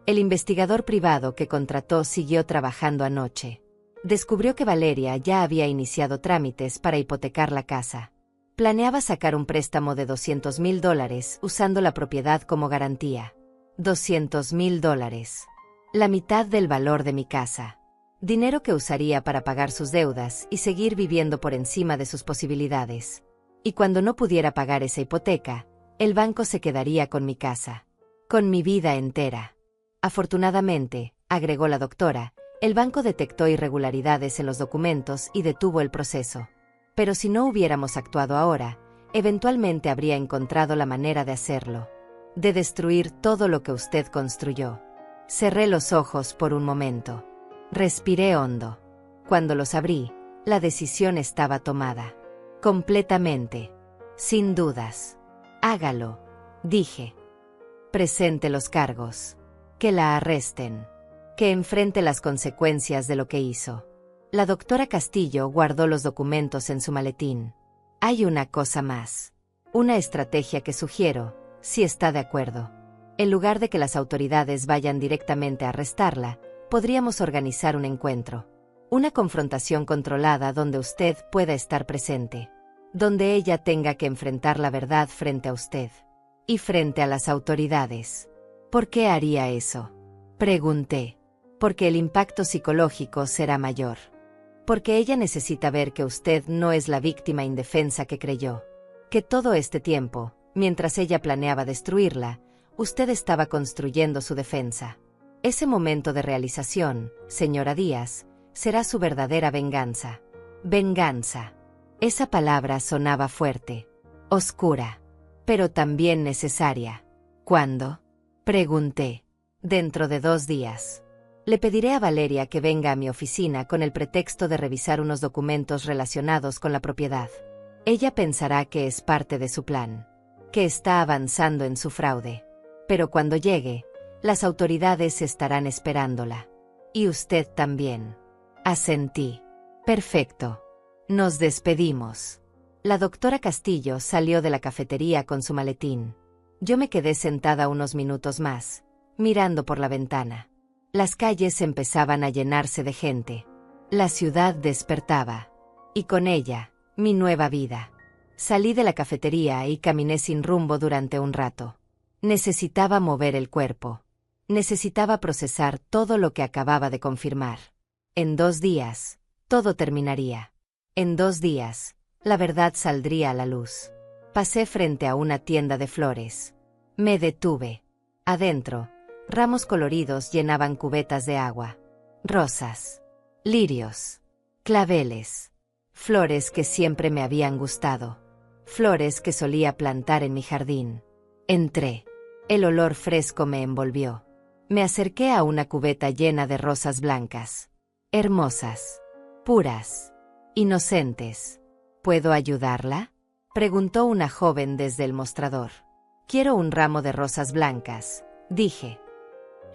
El investigador privado que contrató siguió trabajando anoche. Descubrió que Valeria ya había iniciado trámites para hipotecar la casa. Planeaba sacar un préstamo de $200,000 usando la propiedad como garantía. $200,000. La mitad del valor de mi casa. Dinero que usaría para pagar sus deudas y seguir viviendo por encima de sus posibilidades. Y cuando no pudiera pagar esa hipoteca, el banco se quedaría con mi casa. Con mi vida entera. Afortunadamente, agregó la doctora, el banco detectó irregularidades en los documentos y detuvo el proceso. Pero si no hubiéramos actuado ahora, eventualmente habría encontrado la manera de hacerlo. De destruir todo lo que usted construyó. Cerré los ojos por un momento. Respiré hondo. Cuando los abrí, la decisión estaba tomada. Completamente. Sin dudas. Hágalo, dije. Presente los cargos. Que la arresten. Que enfrente las consecuencias de lo que hizo. La doctora Castillo guardó los documentos en su maletín. Hay una cosa más. Una estrategia que sugiero, si está de acuerdo. En lugar de que las autoridades vayan directamente a arrestarla, podríamos organizar un encuentro. Una confrontación controlada donde usted pueda estar presente. Donde ella tenga que enfrentar la verdad frente a usted. Y frente a las autoridades. ¿Por qué haría eso? Pregunté. Porque el impacto psicológico será mayor. Porque ella necesita ver que usted no es la víctima indefensa que creyó. Que todo este tiempo, mientras ella planeaba destruirla, usted estaba construyendo su defensa. Ese momento de realización, señora Díaz, será su verdadera venganza. Venganza. Esa palabra sonaba fuerte. Oscura. Pero también necesaria. ¿Cuándo? Pregunté. Dentro de 2 días. Le pediré a Valeria que venga a mi oficina con el pretexto de revisar unos documentos relacionados con la propiedad. Ella pensará que es parte de su plan, que está avanzando en su fraude. Pero cuando llegue, las autoridades estarán esperándola. Y usted también. Asentí. Perfecto. Nos despedimos. La doctora Castillo salió de la cafetería con su maletín. Yo me quedé sentada unos minutos más, mirando por la ventana. Las calles empezaban a llenarse de gente. La ciudad despertaba. Y con ella, mi nueva vida. Salí de la cafetería y caminé sin rumbo durante un rato. Necesitaba mover el cuerpo. Necesitaba procesar todo lo que acababa de confirmar. En 2 días, todo terminaría. En 2 días, la verdad saldría a la luz. Pasé frente a una tienda de flores. Me detuve. Adentro, ramos coloridos llenaban cubetas de agua. Rosas, lirios, claveles, flores que siempre me habían gustado. Flores que solía plantar en mi jardín. Entré. El olor fresco me envolvió. Me acerqué a una cubeta llena de rosas blancas. Hermosas, puras, inocentes. ¿Puedo ayudarla?, preguntó una joven desde el mostrador. Quiero un ramo de rosas blancas, dije.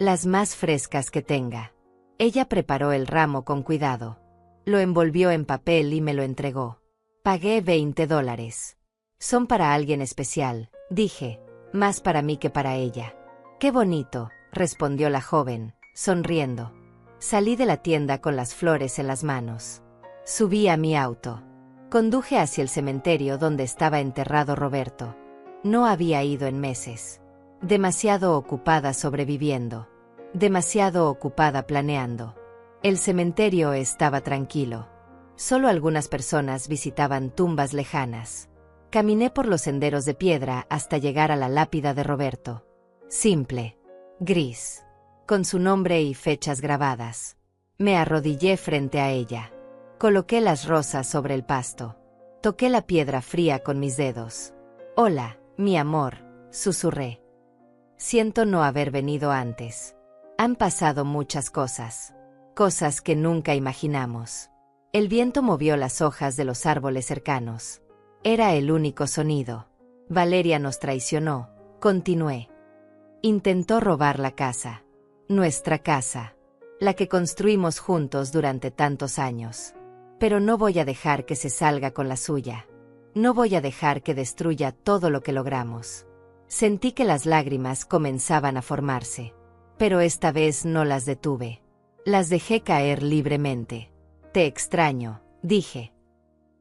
Las más frescas que tenga. Ella preparó el ramo con cuidado. Lo envolvió en papel y me lo entregó. Pagué $20. Son para alguien especial, dije, más para mí que para ella. Qué bonito, respondió la joven, sonriendo. Salí de la tienda con las flores en las manos. Subí a mi auto. Conduje hacia el cementerio donde estaba enterrado Roberto. No había ido en meses. Demasiado ocupada sobreviviendo. Demasiado ocupada planeando. El cementerio estaba tranquilo. Solo algunas personas visitaban tumbas lejanas. Caminé por los senderos de piedra hasta llegar a la lápida de Roberto. Simple. Gris. Con su nombre y fechas grabadas. Me arrodillé frente a ella. Coloqué las rosas sobre el pasto. Toqué la piedra fría con mis dedos. Hola, mi amor, susurré. Siento no haber venido antes. Han pasado muchas cosas. Cosas que nunca imaginamos. El viento movió las hojas de los árboles cercanos. Era el único sonido. Valeria nos traicionó, continué. Intentó robar la casa. Nuestra casa. La que construimos juntos durante tantos años. Pero no voy a dejar que se salga con la suya. No voy a dejar que destruya todo lo que logramos. Sentí que las lágrimas comenzaban a formarse. Pero esta vez no las detuve. Las dejé caer libremente. Te extraño, dije.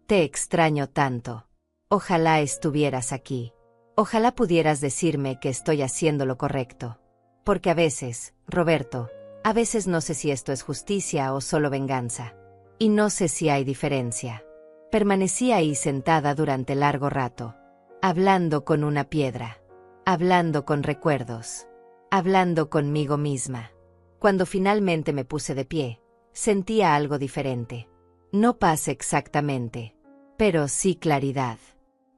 Te extraño tanto. Ojalá estuvieras aquí. Ojalá pudieras decirme que estoy haciendo lo correcto. Porque a veces, Roberto, a veces no sé si esto es justicia o solo venganza. Y no sé si hay diferencia. Permanecí ahí sentada durante largo rato. Hablando con una piedra. Hablando con recuerdos. Hablando conmigo misma. Cuando finalmente me puse de pie, sentía algo diferente. No paz exactamente, pero sí claridad.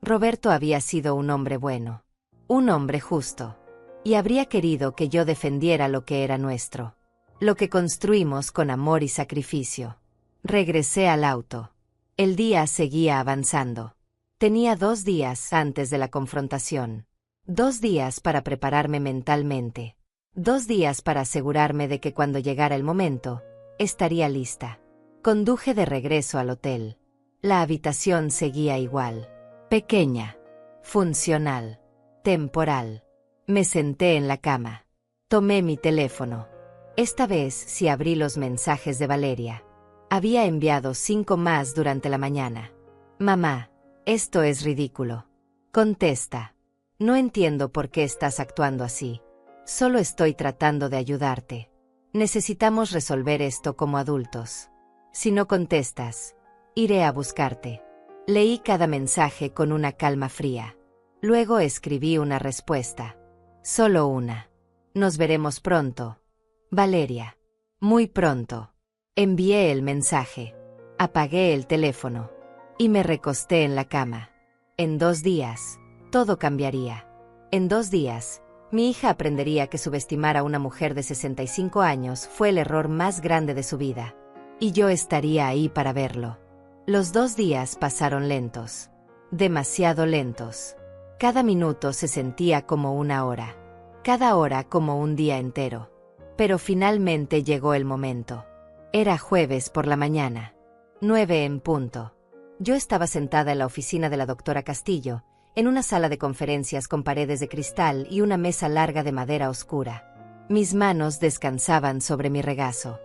Roberto había sido un hombre bueno. Un hombre justo. Y habría querido que yo defendiera lo que era nuestro. Lo que construimos con amor y sacrificio. Regresé al auto. El día seguía avanzando. Tenía 2 días antes de la confrontación. 2 días para prepararme mentalmente. 2 días para asegurarme de que cuando llegara el momento, estaría lista. Conduje de regreso al hotel. La habitación seguía igual. Pequeña. Funcional. Temporal. Me senté en la cama. Tomé mi teléfono. Esta vez sí abrí los mensajes de Valeria. Había enviado 5 más durante la mañana. Mamá, esto es ridículo. Contesta. No entiendo por qué estás actuando así. Solo estoy tratando de ayudarte. Necesitamos resolver esto como adultos. Si no contestas, iré a buscarte. Leí cada mensaje con una calma fría. Luego escribí una respuesta. Solo una. Nos veremos pronto. Valeria. Muy pronto. Envié el mensaje. Apagué el teléfono. Y me recosté en la cama. En 2 días, todo cambiaría. En 2 días, Mi hija aprendería que subestimar a una mujer de 65 años fue el error más grande de su vida. Y yo estaría ahí para verlo. Los 2 días pasaron lentos. Demasiado lentos. Cada minuto se sentía como una hora. Cada hora como un día entero. Pero finalmente llegó el momento. Era jueves por la mañana. 9 en punto. Yo estaba sentada en la oficina de la doctora Castillo, en una sala de conferencias con paredes de cristal y una mesa larga de madera oscura. Mis manos descansaban sobre mi regazo.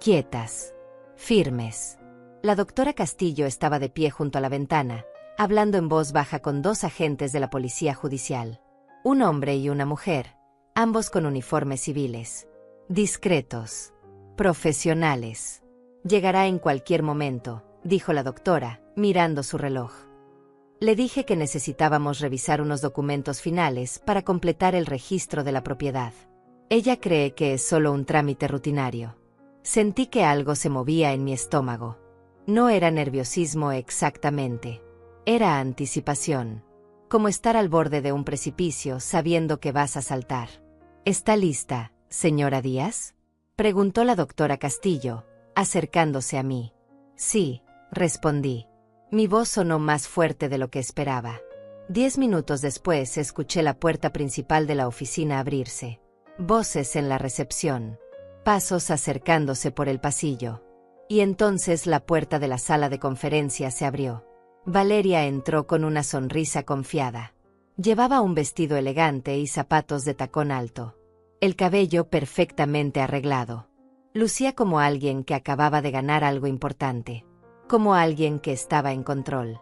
Quietas. Firmes. La doctora Castillo estaba de pie junto a la ventana, hablando en voz baja con 2 agentes de la policía judicial. Un hombre y una mujer, ambos con uniformes civiles. Discretos. Profesionales. Llegará en cualquier momento, dijo la doctora, mirando su reloj. Le dije que necesitábamos revisar unos documentos finales para completar el registro de la propiedad. Ella cree que es solo un trámite rutinario. Sentí que algo se movía en mi estómago. No era nerviosismo exactamente. Era anticipación. Como estar al borde de un precipicio sabiendo que vas a saltar. ¿Está lista, señora Díaz?, preguntó la doctora Castillo, acercándose a mí. Sí, respondí. Mi voz sonó más fuerte de lo que esperaba. 10 minutos después escuché la puerta principal de la oficina abrirse. Voces en la recepción. Pasos acercándose por el pasillo. Y entonces la puerta de la sala de conferencias se abrió. Valeria entró con una sonrisa confiada. Llevaba un vestido elegante y zapatos de tacón alto. El cabello perfectamente arreglado. Lucía como alguien que acababa de ganar algo importante. Como alguien que estaba en control.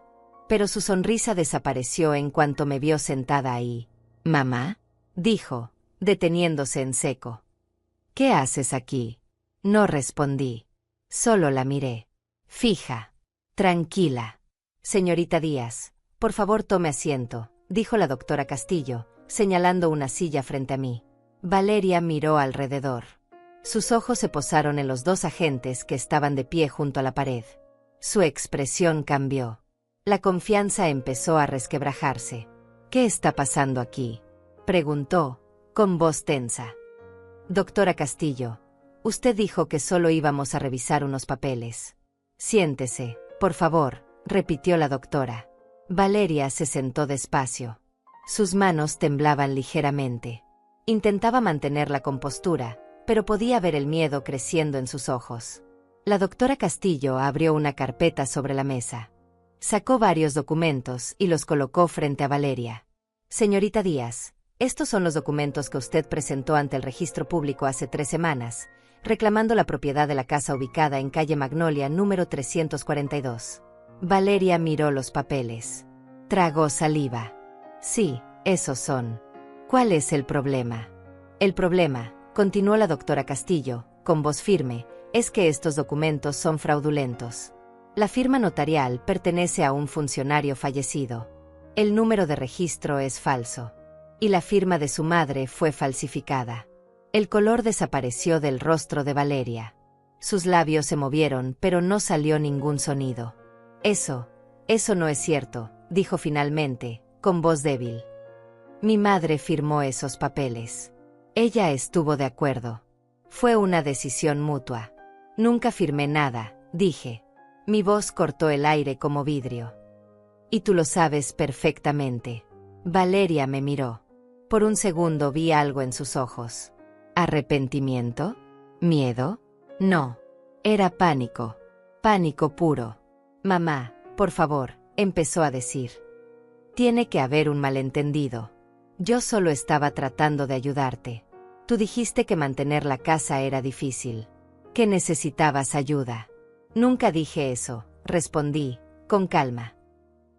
Pero su sonrisa desapareció en cuanto me vio sentada ahí. «¿Mamá?», dijo, deteniéndose en seco. «¿Qué haces aquí?». No respondí. Solo la miré. Fija. Tranquila. «Señorita Díaz, por favor tome asiento», dijo la doctora Castillo, señalando una silla frente a mí. Valeria miró alrededor. Sus ojos se posaron en los 2 agentes que estaban de pie junto a la pared. Su expresión cambió. La confianza empezó a resquebrajarse. «¿Qué está pasando aquí?», preguntó, con voz tensa. «Doctora Castillo, usted dijo que solo íbamos a revisar unos papeles. Siéntese, por favor», repitió la doctora. Valeria se sentó despacio. Sus manos temblaban ligeramente. Intentaba mantener la compostura, pero podía ver el miedo creciendo en sus ojos. La doctora Castillo abrió una carpeta sobre la mesa. Sacó varios documentos y los colocó frente a Valeria. «Señorita Díaz, estos son los documentos que usted presentó ante el registro público hace 3 semanas, reclamando la propiedad de la casa ubicada en calle Magnolia número 342. Valeria miró los papeles. Tragó saliva. «Sí, esos son». «¿Cuál es el problema?». «El problema», continuó la doctora Castillo, con voz firme, «es que estos documentos son fraudulentos. La firma notarial pertenece a un funcionario fallecido. El número de registro es falso. Y la firma de su madre fue falsificada». El color desapareció del rostro de Valeria. Sus labios se movieron, pero no salió ningún sonido. Eso no es cierto», dijo finalmente, con voz débil. «Mi madre firmó esos papeles. Ella estuvo de acuerdo. Fue una decisión mutua. Nunca firmé nada», dije. Mi voz cortó el aire como vidrio. «Y tú lo sabes perfectamente». Valeria me miró. Por un segundo vi algo en sus ojos. ¿Arrepentimiento? ¿Miedo? No. Era pánico. Pánico puro. «Mamá, por favor», empezó a decir. «Tiene que haber un malentendido. Yo solo estaba tratando de ayudarte. Tú dijiste que mantener la casa era difícil. Que necesitabas ayuda». «Nunca dije eso», respondí, con calma.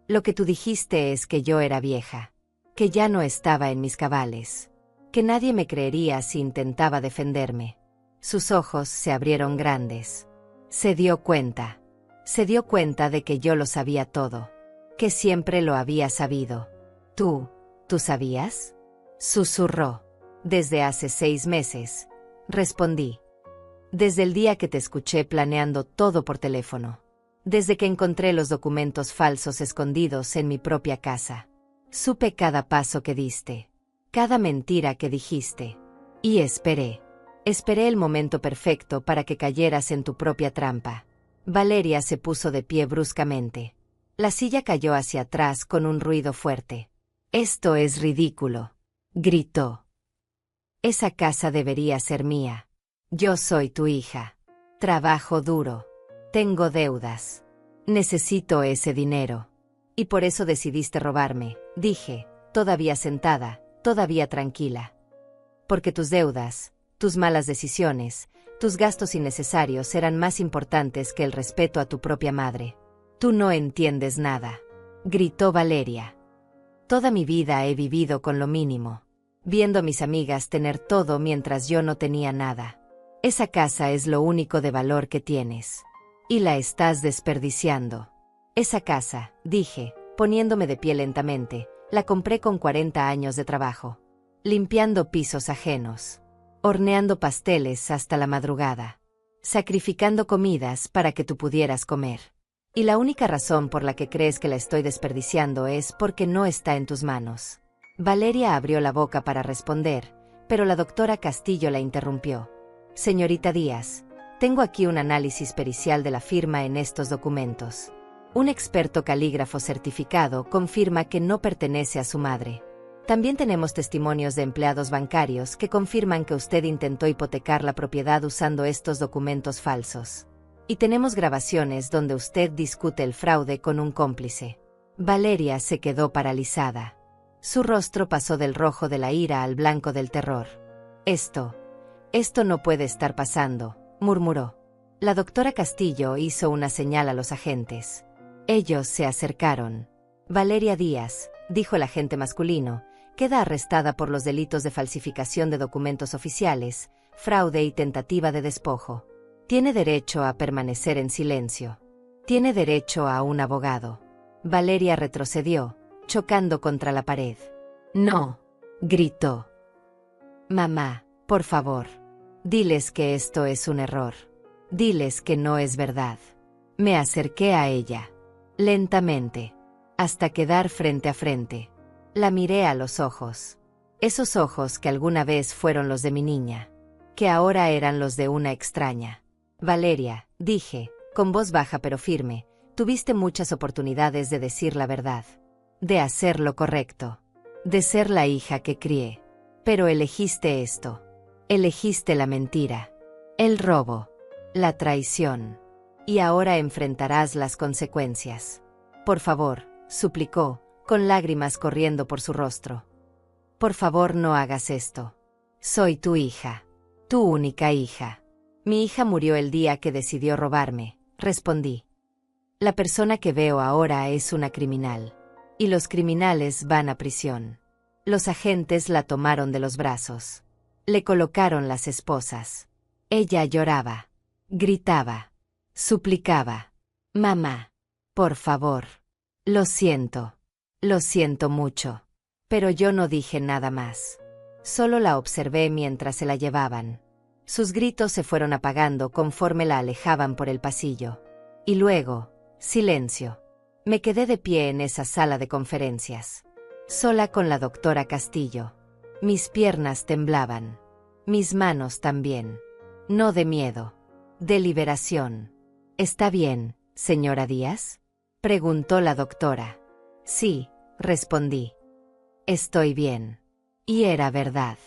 «Lo que tú dijiste es que yo era vieja. Que ya no estaba en mis cabales. Que nadie me creería si intentaba defenderme». Sus ojos se abrieron grandes. Se dio cuenta. Se dio cuenta de que yo lo sabía todo. Que siempre lo había sabido. ¿Tú sabías?», susurró. «Desde hace 6 meses», respondí. «Desde el día que te escuché planeando todo por teléfono. Desde que encontré los documentos falsos escondidos en mi propia casa. Supe cada paso que diste. cada mentira que dijiste. Y esperé. Esperé el momento perfecto para que cayeras en tu propia trampa. Valeria se puso de pie bruscamente. La silla cayó hacia atrás con un ruido fuerte. «Esto es ridículo», gritó. «Esa casa debería ser mía. Yo soy tu hija. Trabajo duro. Tengo deudas. Necesito ese dinero. Y por eso decidiste robarme», dije, todavía sentada, todavía tranquila. «Porque tus deudas, tus malas decisiones, tus gastos innecesarios eran más importantes que el respeto a tu propia madre. Tú no entiendes nada», gritó Valeria. «Toda mi vida he vivido con lo mínimo, viendo a mis amigas tener todo mientras yo no tenía nada. Esa casa es lo único de valor que tienes. Y la estás desperdiciando. Esa casa», dije, poniéndome de pie lentamente, «la compré con 40 años de trabajo. Limpiando pisos ajenos. Horneando pasteles hasta la madrugada. Sacrificando comidas para que tú pudieras comer. Y la única razón por la que crees que la estoy desperdiciando es porque no está en tus manos». Valeria abrió la boca para responder, pero la doctora Castillo la interrumpió. «Señorita Díaz, tengo aquí un análisis pericial de la firma en estos documentos. Un experto calígrafo certificado confirma que no pertenece a su madre. También tenemos testimonios de empleados bancarios que confirman que usted intentó hipotecar la propiedad usando estos documentos falsos. Y tenemos grabaciones donde usted discute el fraude con un cómplice». Valeria se quedó paralizada. Su rostro pasó del rojo de la ira al blanco del terror. Esto no puede estar pasando», murmuró. La doctora Castillo hizo una señal a los agentes. Ellos se acercaron. «Valeria Díaz», dijo el agente masculino, «queda arrestada por los delitos de falsificación de documentos oficiales, fraude y tentativa de despojo. Tiene derecho a permanecer en silencio. Tiene derecho a un abogado». Valeria retrocedió, chocando contra la pared. «No», gritó. «Mamá, por favor. Diles que esto es un error. Diles que no es verdad». Me acerqué a ella, lentamente, hasta quedar frente a frente. La miré a los ojos. Esos ojos que alguna vez fueron los de mi niña, que ahora eran los de una extraña. «Valeria», dije, con voz baja pero firme, «tuviste muchas oportunidades de decir la verdad, de hacer lo correcto, de ser la hija que crié. Pero elegiste esto. Elegiste la mentira, el robo, la traición. Y ahora enfrentarás las consecuencias. Por favor», suplicó, con lágrimas corriendo por su rostro. «Por favor, no hagas esto. Soy tu hija, tu única hija». «Mi hija murió el día que decidió robarme», respondí. «La persona que veo ahora es una criminal. Y los criminales van a prisión». Los agentes la tomaron de los brazos. Le colocaron las esposas. Ella lloraba, gritaba, suplicaba. «Mamá, por favor. Lo siento mucho». Pero yo no dije nada más. Solo la observé mientras se la llevaban. Sus gritos se fueron apagando conforme la alejaban por el pasillo. Y luego, silencio. Me quedé de pie en esa sala de conferencias, sola con la doctora Castillo. Mis piernas temblaban. Mis manos también. No de miedo, de liberación. «¿Está bien, señora Díaz?», preguntó la doctora. «Sí», respondí. «Estoy bien». Y era verdad.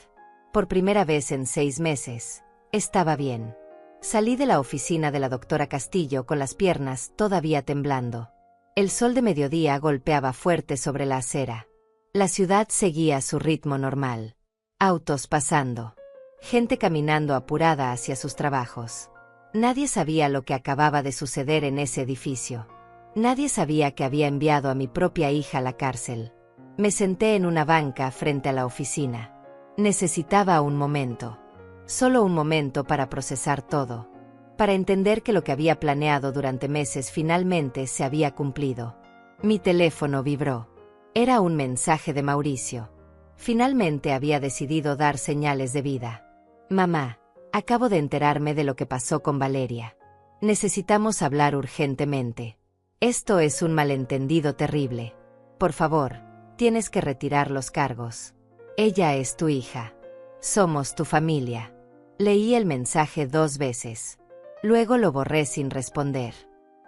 Por primera vez en 6 meses, estaba bien. Salí de la oficina de la doctora Castillo con las piernas todavía temblando. El sol de mediodía golpeaba fuerte sobre la acera. La ciudad seguía su ritmo normal. Autos pasando. Gente caminando apurada hacia sus trabajos. Nadie sabía lo que acababa de suceder en ese edificio. Nadie sabía que había enviado a mi propia hija a la cárcel. Me senté en una banca frente a la oficina. Necesitaba un momento. Solo un momento para procesar todo. Para entender que lo que había planeado durante meses finalmente se había cumplido. Mi teléfono vibró. Era un mensaje de Mauricio. Finalmente había decidido dar señales de vida. «Mamá, acabo de enterarme de lo que pasó con Valeria. Necesitamos hablar urgentemente. Esto es un malentendido terrible. Por favor, tienes que retirar los cargos». Ella es tu hija. Somos tu familia. Leí el mensaje 2 veces. Luego lo borré sin responder.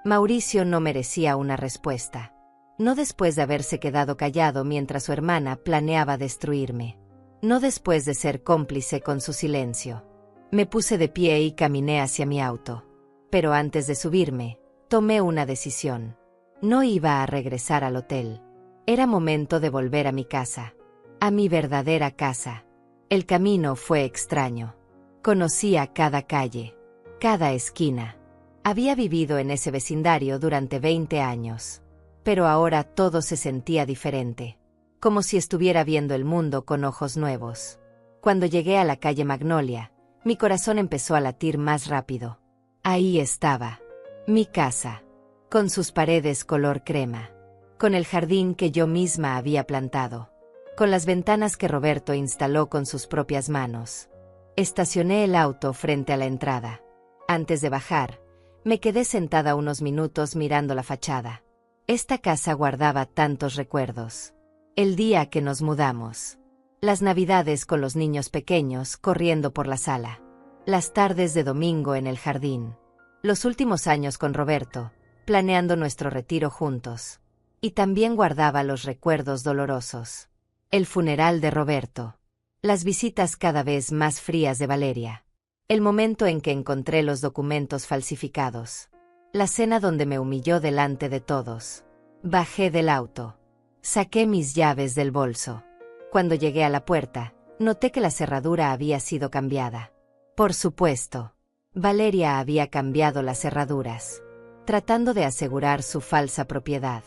Mauricio no merecía una respuesta. No después de haberse quedado callado mientras su hermana planeaba destruirme. No después de ser cómplice con su silencio. Me puse de pie y caminé hacia mi auto. Pero antes de subirme, tomé una decisión. No iba a regresar al hotel. Era momento de volver a mi casa. A mi verdadera casa. El camino fue extraño. Conocía cada calle, cada esquina. Había vivido en ese vecindario durante 20 años. Pero ahora todo se sentía diferente. Como si estuviera viendo el mundo con ojos nuevos. Cuando llegué a la calle Magnolia, mi corazón empezó a latir más rápido. Ahí estaba. Mi casa. Con sus paredes color crema. Con el jardín que yo misma había plantado. Con las ventanas que Roberto instaló con sus propias manos. Estacioné el auto frente a la entrada. Antes de bajar, me quedé sentada unos minutos mirando la fachada. Esta casa guardaba tantos recuerdos. El día que nos mudamos. Las navidades con los niños pequeños corriendo por la sala. Las tardes de domingo en el jardín. Los últimos años con Roberto, planeando nuestro retiro juntos. Y también guardaba los recuerdos dolorosos. El funeral de Roberto. Las visitas cada vez más frías de Valeria. El momento en que encontré los documentos falsificados. La cena donde me humilló delante de todos. Bajé del auto. Saqué mis llaves del bolso. Cuando llegué a la puerta, noté que la cerradura había sido cambiada. Por supuesto, Valeria había cambiado las cerraduras, tratando de asegurar su falsa propiedad.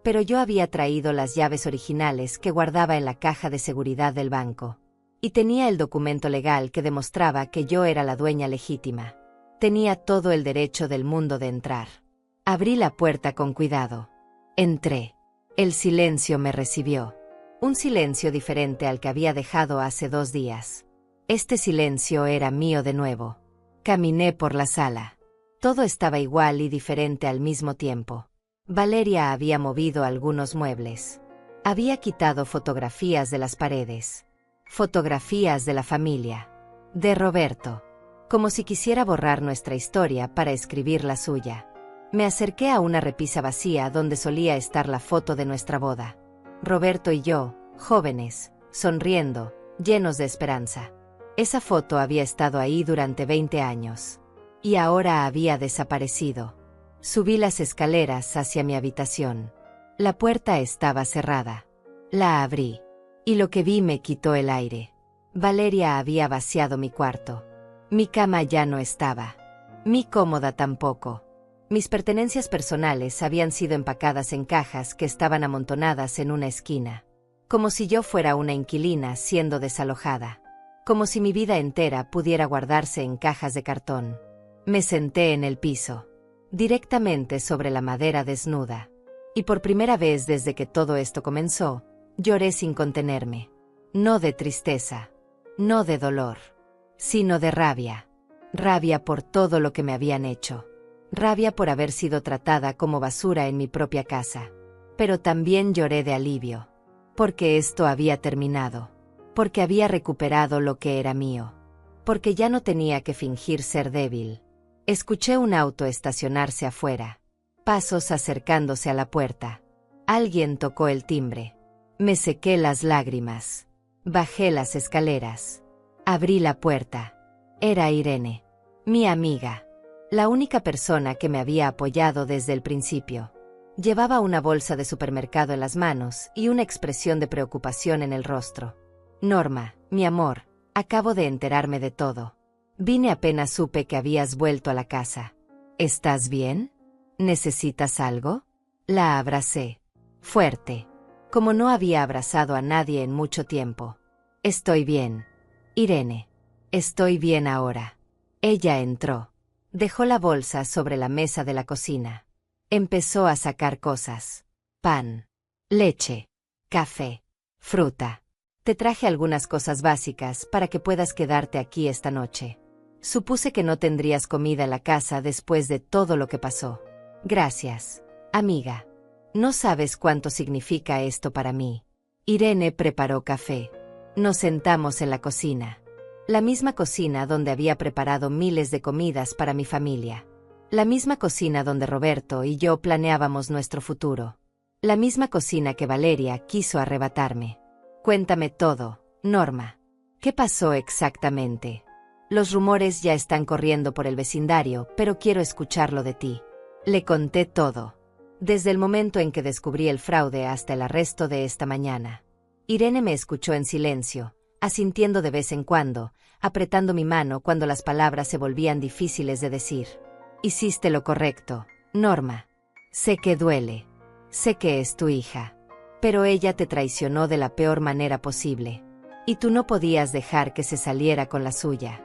Pero yo había traído las llaves originales que guardaba en la caja de seguridad del banco. Y tenía el documento legal que demostraba que yo era la dueña legítima. Tenía todo el derecho del mundo de entrar. Abrí la puerta con cuidado. Entré. El silencio me recibió. Un silencio diferente al que había dejado hace 2 días. Este silencio era mío de nuevo. Caminé por la sala. Todo estaba igual y diferente al mismo tiempo. Valeria había movido algunos muebles. Había quitado fotografías de las paredes. Fotografías de la familia. De Roberto. Como si quisiera borrar nuestra historia para escribir la suya. Me acerqué a una repisa vacía donde solía estar la foto de nuestra boda. Roberto y yo, jóvenes, sonriendo, llenos de esperanza. Esa foto había estado ahí durante 20 años. Y ahora había desaparecido. Subí las escaleras hacia mi habitación. La puerta estaba cerrada. La abrí. Y lo que vi me quitó el aire. Valeria había vaciado mi cuarto. Mi cama ya no estaba. Mi cómoda tampoco. Mis pertenencias personales habían sido empacadas en cajas que estaban amontonadas en una esquina. Como si yo fuera una inquilina siendo desalojada. Como si mi vida entera pudiera guardarse en cajas de cartón. Me senté en el piso. Directamente sobre la madera desnuda. Y por primera vez desde que todo esto comenzó, lloré sin contenerme. No de tristeza. No de dolor. Sino de rabia. Rabia por todo lo que me habían hecho. Rabia por haber sido tratada como basura en mi propia casa. Pero también lloré de alivio. Porque esto había terminado. Porque había recuperado lo que era mío. Porque ya no tenía que fingir ser débil. Escuché un auto estacionarse afuera. Pasos acercándose a la puerta. Alguien tocó el timbre. Me sequé las lágrimas. Bajé las escaleras. Abrí la puerta. Era Irene. Mi amiga. La única persona que me había apoyado desde el principio. Llevaba una bolsa de supermercado en las manos y una expresión de preocupación en el rostro. Norma, mi amor, acabo de enterarme de todo. Vine apenas supe que habías vuelto a la casa. ¿Estás bien? ¿Necesitas algo? La abracé. Fuerte. Como no había abrazado a nadie en mucho tiempo. Estoy bien. Irene. Estoy bien ahora. Ella entró. Dejó la bolsa sobre la mesa de la cocina. Empezó a sacar cosas. Pan. Leche. Café. Fruta. Te traje algunas cosas básicas para que puedas quedarte aquí esta noche. Supuse que no tendrías comida en la casa después de todo lo que pasó. Gracias, amiga. No sabes cuánto significa esto para mí. Irene preparó café. Nos sentamos en la cocina. La misma cocina donde había preparado miles de comidas para mi familia. La misma cocina donde Roberto y yo planeábamos nuestro futuro. La misma cocina que Valeria quiso arrebatarme. Cuéntame todo, Norma. ¿Qué pasó exactamente? Los rumores ya están corriendo por el vecindario, pero quiero escucharlo de ti. Le conté todo. Desde el momento en que descubrí el fraude hasta el arresto de esta mañana. Irene me escuchó en silencio, asintiendo de vez en cuando, apretando mi mano cuando las palabras se volvían difíciles de decir. Hiciste lo correcto, Norma. Sé que duele. Sé que es tu hija. Pero ella te traicionó de la peor manera posible. Y tú no podías dejar que se saliera con la suya.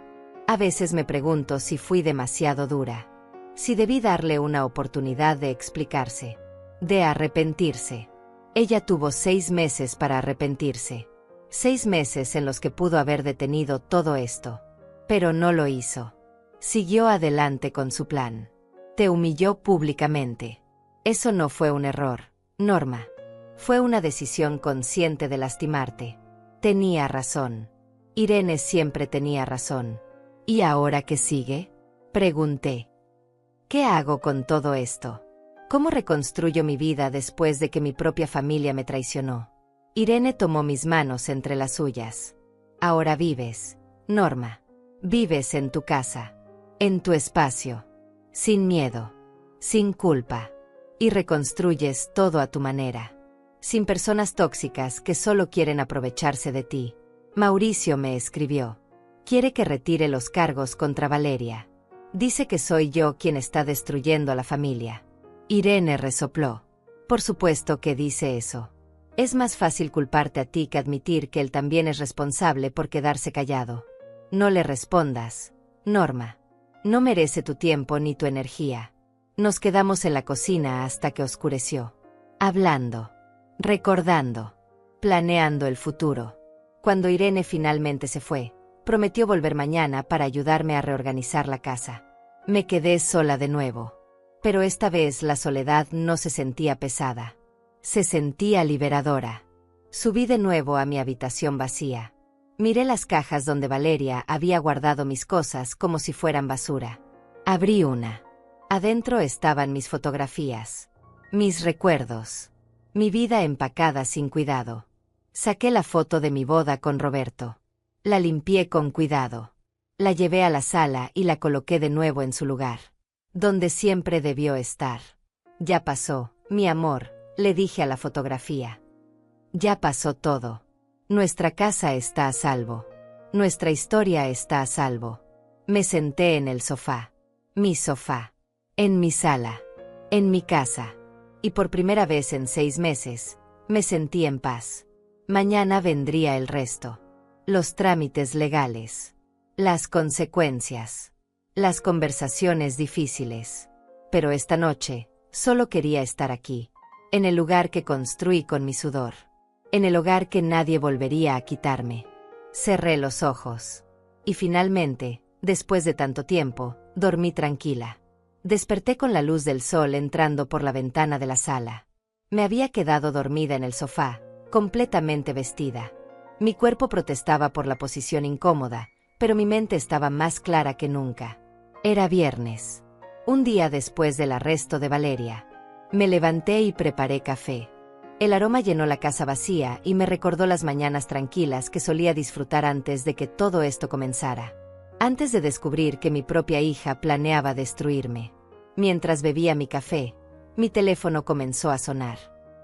A veces me pregunto si fui demasiado dura. Si debí darle una oportunidad de explicarse. De arrepentirse. Ella tuvo 6 meses para arrepentirse. 6 meses en los que pudo haber detenido todo esto. Pero no lo hizo. Siguió adelante con su plan. Te humilló públicamente. Eso no fue un error, Norma. Fue una decisión consciente de lastimarte. Tenía razón. Irene siempre tenía razón. ¿Y ahora qué sigue? Pregunté. ¿Qué hago con todo esto? ¿Cómo reconstruyo mi vida después de que mi propia familia me traicionó? Irene tomó mis manos entre las suyas. Ahora vives, Norma. Vives en tu casa. En tu espacio. Sin miedo. Sin culpa. Y reconstruyes todo a tu manera. Sin personas tóxicas que solo quieren aprovecharse de ti. Mauricio me escribió. Quiere que retire los cargos contra Valeria. Dice que soy yo quien está destruyendo a la familia. Irene resopló. Por supuesto que dice eso. Es más fácil culparte a ti que admitir que él también es responsable por quedarse callado. No le respondas, Norma. No merece tu tiempo ni tu energía. Nos quedamos en la cocina hasta que oscureció. Hablando. Recordando. Planeando el futuro. Cuando Irene finalmente se fue, prometió volver mañana para ayudarme a reorganizar la casa. Me quedé sola de nuevo. Pero esta vez la soledad no se sentía pesada. Se sentía liberadora. Subí de nuevo a mi habitación vacía. Miré las cajas donde Valeria había guardado mis cosas como si fueran basura. Abrí una. Adentro estaban mis fotografías. Mis recuerdos. Mi vida empacada sin cuidado. Saqué la foto de mi boda con Roberto. La limpié con cuidado. La llevé a la sala y la coloqué de nuevo en su lugar. Donde siempre debió estar. Ya pasó, mi amor, le dije a la fotografía. Ya pasó todo. Nuestra casa está a salvo. Nuestra historia está a salvo. Me senté en el sofá. Mi sofá. En mi sala. En mi casa. Y por primera vez en 6 meses, me sentí en paz. Mañana vendría el resto. Los trámites legales. Las consecuencias. Las conversaciones difíciles. Pero esta noche, solo quería estar aquí. En el lugar que construí con mi sudor. En el hogar que nadie volvería a quitarme. Cerré los ojos. Y finalmente, después de tanto tiempo, dormí tranquila. Desperté con la luz del sol entrando por la ventana de la sala. Me había quedado dormida en el sofá, completamente vestida. Mi cuerpo protestaba por la posición incómoda, pero mi mente estaba más clara que nunca. Era viernes. Un día después del arresto de Valeria. Me levanté y preparé café. El aroma llenó la casa vacía y me recordó las mañanas tranquilas que solía disfrutar antes de que todo esto comenzara. Antes de descubrir que mi propia hija planeaba destruirme. Mientras bebía mi café, mi teléfono comenzó a sonar.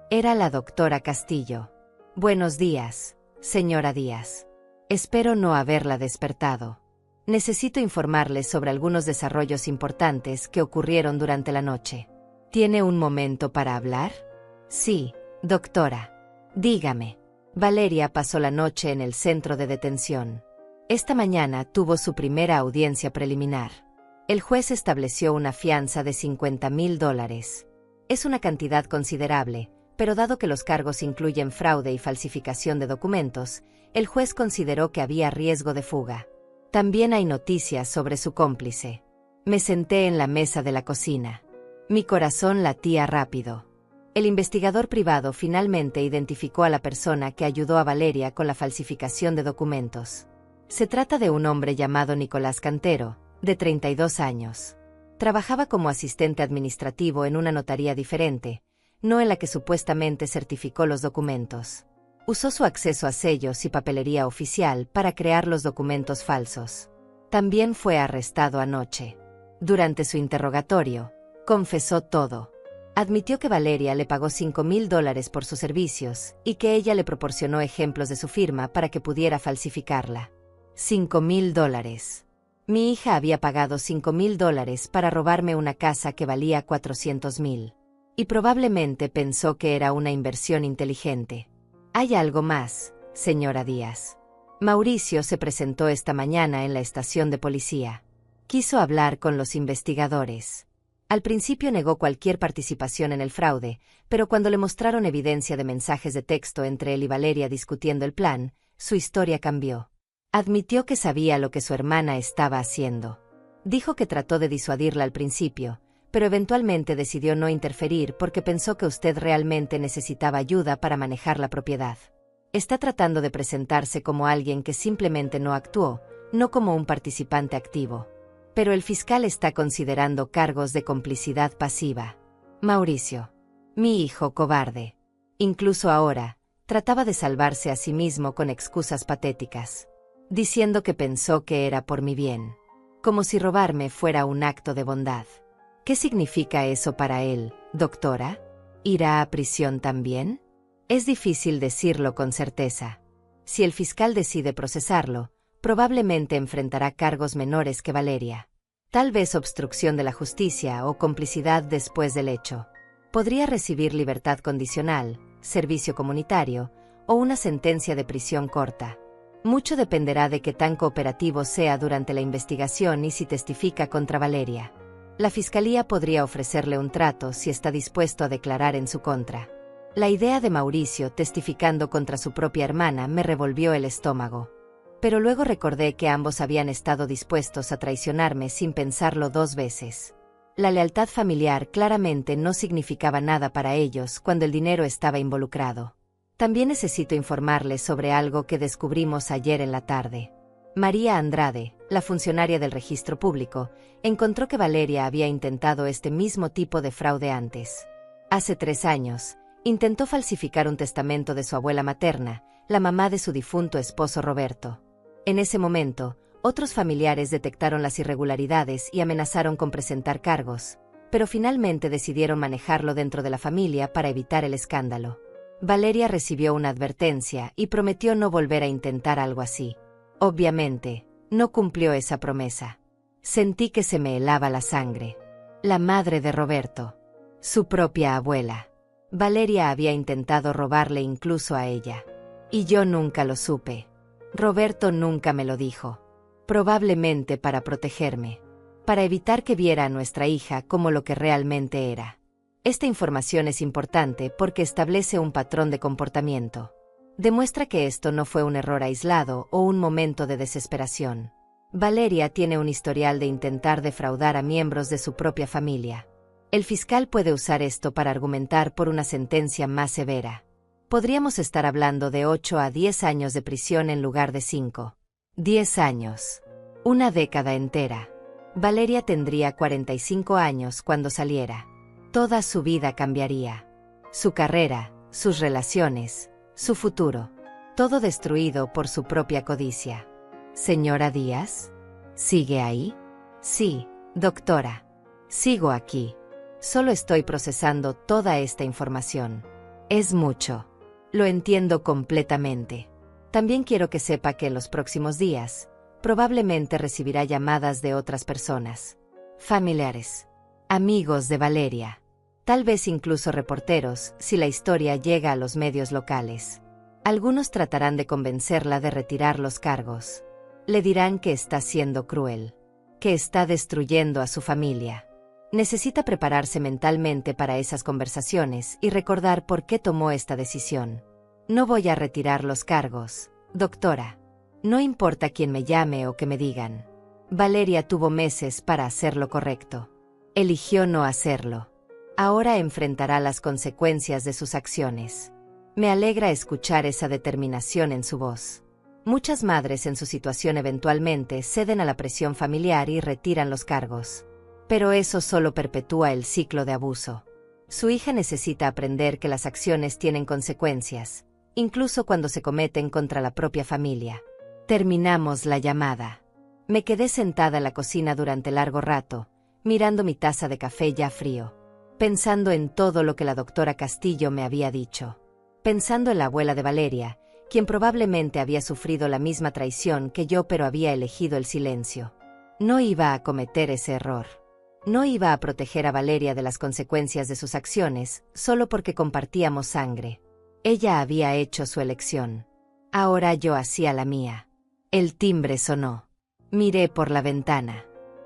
Era la doctora Castillo. Buenos días, señora Díaz. Espero no haberla despertado. Necesito informarles sobre algunos desarrollos importantes que ocurrieron durante la noche. ¿Tiene un momento para hablar? Sí, doctora. Dígame. Valeria pasó la noche en el centro de detención. Esta mañana tuvo su primera audiencia preliminar. El juez estableció una fianza de $50,000. Es una cantidad considerable, pero dado que los cargos incluyen fraude y falsificación de documentos, el juez consideró que había riesgo de fuga. También hay noticias sobre su cómplice. Me senté en la mesa de la cocina. Mi corazón latía rápido. El investigador privado finalmente identificó a la persona que ayudó a Valeria con la falsificación de documentos. Se trata de un hombre llamado Nicolás Cantero, de 32 años. Trabajaba como asistente administrativo en una notaría diferente, no en la que supuestamente certificó los documentos. Usó su acceso a sellos y papelería oficial para crear los documentos falsos. También fue arrestado anoche. Durante su interrogatorio, confesó todo. Admitió que Valeria le pagó $5,000 por sus servicios y que ella le proporcionó ejemplos de su firma para que pudiera falsificarla. $5,000. Mi hija había pagado $5,000 para robarme una casa que valía 400,000. Y probablemente pensó que era una inversión inteligente. Hay algo más, señora Díaz. Mauricio se presentó esta mañana en la estación de policía. Quiso hablar con los investigadores. Al principio negó cualquier participación en el fraude, pero cuando le mostraron evidencia de mensajes de texto entre él y Valeria discutiendo el plan, su historia cambió. Admitió que sabía lo que su hermana estaba haciendo. Dijo que trató de disuadirla al principio, pero eventualmente decidió no interferir porque pensó que usted realmente necesitaba ayuda para manejar la propiedad. Está tratando de presentarse como alguien que simplemente no actuó, no como un participante activo. Pero el fiscal está considerando cargos de complicidad pasiva. Mauricio, mi hijo cobarde. Incluso ahora, trataba de salvarse a sí mismo con excusas patéticas, diciendo que pensó que era por mi bien, como si robarme fuera un acto de bondad. ¿Qué significa eso para él, doctora? ¿Irá a prisión también? Es difícil decirlo con certeza. Si el fiscal decide procesarlo, probablemente enfrentará cargos menores que Valeria. Tal vez obstrucción de la justicia o complicidad después del hecho. Podría recibir libertad condicional, servicio comunitario o una sentencia de prisión corta. Mucho dependerá de qué tan cooperativo sea durante la investigación y si testifica contra Valeria. La fiscalía podría ofrecerle un trato si está dispuesto a declarar en su contra. La idea de Mauricio testificando contra su propia hermana me revolvió el estómago. Pero luego recordé que ambos habían estado dispuestos a traicionarme sin pensarlo 2 veces. La lealtad familiar claramente no significaba nada para ellos cuando el dinero estaba involucrado. También necesito informarles sobre algo que descubrimos ayer en la tarde. María Andrade, la funcionaria del registro público, encontró que Valeria había intentado este mismo tipo de fraude antes. Hace 3 años, intentó falsificar un testamento de su abuela materna, la mamá de su difunto esposo Roberto. En ese momento, otros familiares detectaron las irregularidades y amenazaron con presentar cargos, pero finalmente decidieron manejarlo dentro de la familia para evitar el escándalo. Valeria recibió una advertencia y prometió no volver a intentar algo así. Obviamente, no cumplió esa promesa. Sentí que se me helaba la sangre. La madre de Roberto, su propia abuela. Valeria había intentado robarle incluso a ella. Y yo nunca lo supe. Roberto nunca me lo dijo. Probablemente para protegerme. Para evitar que viera a nuestra hija como lo que realmente era. Esta información es importante porque establece un patrón de comportamiento. Demuestra que esto no fue un error aislado o un momento de desesperación. Valeria tiene un historial de intentar defraudar a miembros de su propia familia. El fiscal puede usar esto para argumentar por una sentencia más severa. Podríamos estar hablando de 8 a 10 años de prisión en lugar de 5. 10 años. Una década entera. Valeria tendría 45 años cuando saliera. Toda su vida cambiaría. Su carrera, sus relaciones, su futuro. Todo destruido por su propia codicia. ¿Señora Díaz? ¿Sigue ahí? Sí, doctora. Sigo aquí. Solo estoy procesando toda esta información. Es mucho. Lo entiendo completamente. También quiero que sepa que en los próximos días, probablemente recibirá llamadas de otras personas. Familiares. Amigos de Valeria. Tal vez incluso reporteros, si la historia llega a los medios locales. Algunos tratarán de convencerla de retirar los cargos. Le dirán que está siendo cruel. Que está destruyendo a su familia. Necesita prepararse mentalmente para esas conversaciones y recordar por qué tomó esta decisión. No voy a retirar los cargos, doctora. No importa quién me llame o que me digan. Valeria tuvo meses para hacer lo correcto. Eligió no hacerlo. Ahora enfrentará las consecuencias de sus acciones. Me alegra escuchar esa determinación en su voz. Muchas madres en su situación eventualmente ceden a la presión familiar y retiran los cargos. Pero eso solo perpetúa el ciclo de abuso. Su hija necesita aprender que las acciones tienen consecuencias, incluso cuando se cometen contra la propia familia. Terminamos la llamada. Me quedé sentada en la cocina durante largo rato, mirando mi taza de café ya frío, pensando en todo lo que la doctora Castillo me había dicho. Pensando en la abuela de Valeria, quien probablemente había sufrido la misma traición que yo, pero había elegido el silencio. No iba a cometer ese error. No iba a proteger a Valeria de las consecuencias de sus acciones, solo porque compartíamos sangre. Ella había hecho su elección. Ahora yo hacía la mía. El timbre sonó. Miré por la ventana.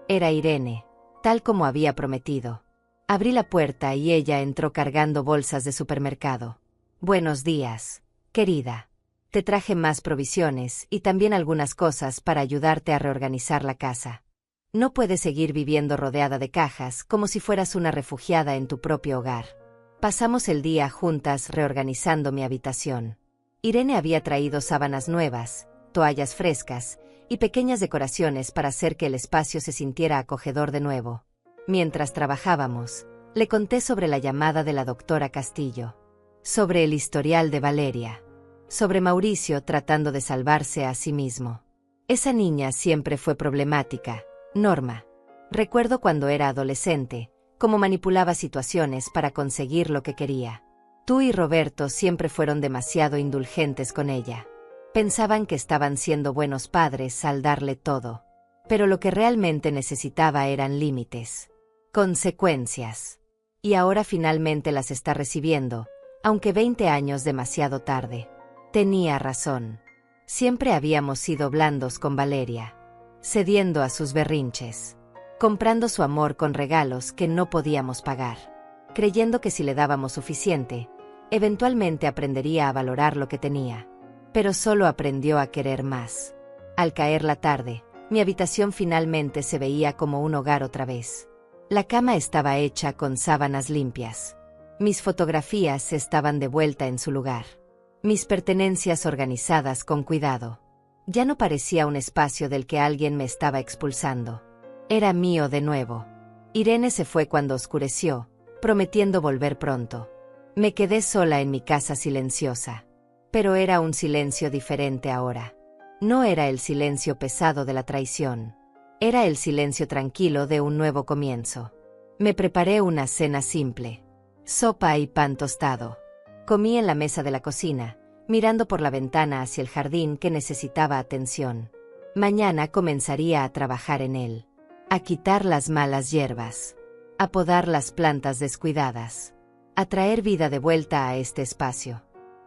Era Irene, tal como había prometido. Abrí la puerta y ella entró cargando bolsas de supermercado. Buenos días, querida. Te traje más provisiones y también algunas cosas para ayudarte a reorganizar la casa. No puedes seguir viviendo rodeada de cajas como si fueras una refugiada en tu propio hogar. Pasamos el día juntas reorganizando mi habitación. Irene había traído sábanas nuevas, toallas frescas y pequeñas decoraciones para hacer que el espacio se sintiera acogedor de nuevo. Mientras trabajábamos, le conté sobre la llamada de la doctora Castillo, sobre el historial de Valeria, sobre Mauricio tratando de salvarse a sí mismo. Esa niña siempre fue problemática, Norma. Recuerdo cuando era adolescente, cómo manipulaba situaciones para conseguir lo que quería. Tú y Roberto siempre fueron demasiado indulgentes con ella. Pensaban que estaban siendo buenos padres al darle todo. Pero lo que realmente necesitaba eran límites, consecuencias. Y ahora finalmente las está recibiendo, aunque 20 años demasiado tarde. Tenía razón. Siempre habíamos sido blandos con Valeria, cediendo a sus berrinches, comprando su amor con regalos que no podíamos pagar, creyendo que si le dábamos suficiente, eventualmente aprendería a valorar lo que tenía. Pero solo aprendió a querer más. Al caer la tarde, mi habitación finalmente se veía como un hogar otra vez. La cama estaba hecha con sábanas limpias. Mis fotografías estaban de vuelta en su lugar. Mis pertenencias organizadas con cuidado. Ya no parecía un espacio del que alguien me estaba expulsando. Era mío de nuevo. Irene se fue cuando oscureció, prometiendo volver pronto. Me quedé sola en mi casa silenciosa. Pero era un silencio diferente ahora. No era el silencio pesado de la traición. Era el silencio tranquilo de un nuevo comienzo. Me preparé una cena simple. Sopa y pan tostado. Comí en la mesa de la cocina, mirando por la ventana hacia el jardín que necesitaba atención. Mañana comenzaría a trabajar en él. A quitar las malas hierbas. A podar las plantas descuidadas. A traer vida de vuelta a este espacio.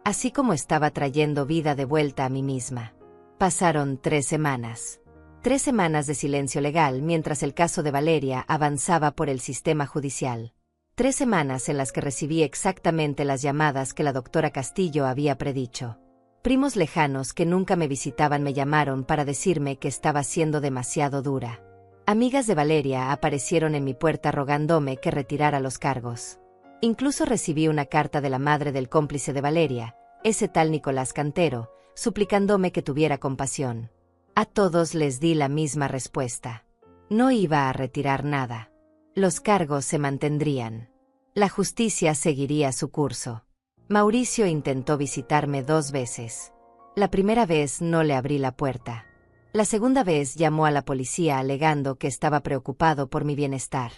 Así como estaba trayendo vida de vuelta a mí misma. Pasaron 3 semanas. 3 semanas de silencio legal mientras el caso de Valeria avanzaba por el sistema judicial. 3 semanas en las que recibí exactamente las llamadas que la doctora Castillo había predicho. Primos lejanos que nunca me visitaban me llamaron para decirme que estaba siendo demasiado dura. Amigas de Valeria aparecieron en mi puerta rogándome que retirara los cargos. Incluso recibí una carta de la madre del cómplice de Valeria, ese tal Nicolás Cantero, suplicándome que tuviera compasión. A todos les di la misma respuesta. No iba a retirar nada. Los cargos se mantendrían. La justicia seguiría su curso. Mauricio intentó visitarme 2 veces. La primera vez no le abrí la puerta. La segunda vez llamó a la policía alegando que estaba preocupado por mi bienestar.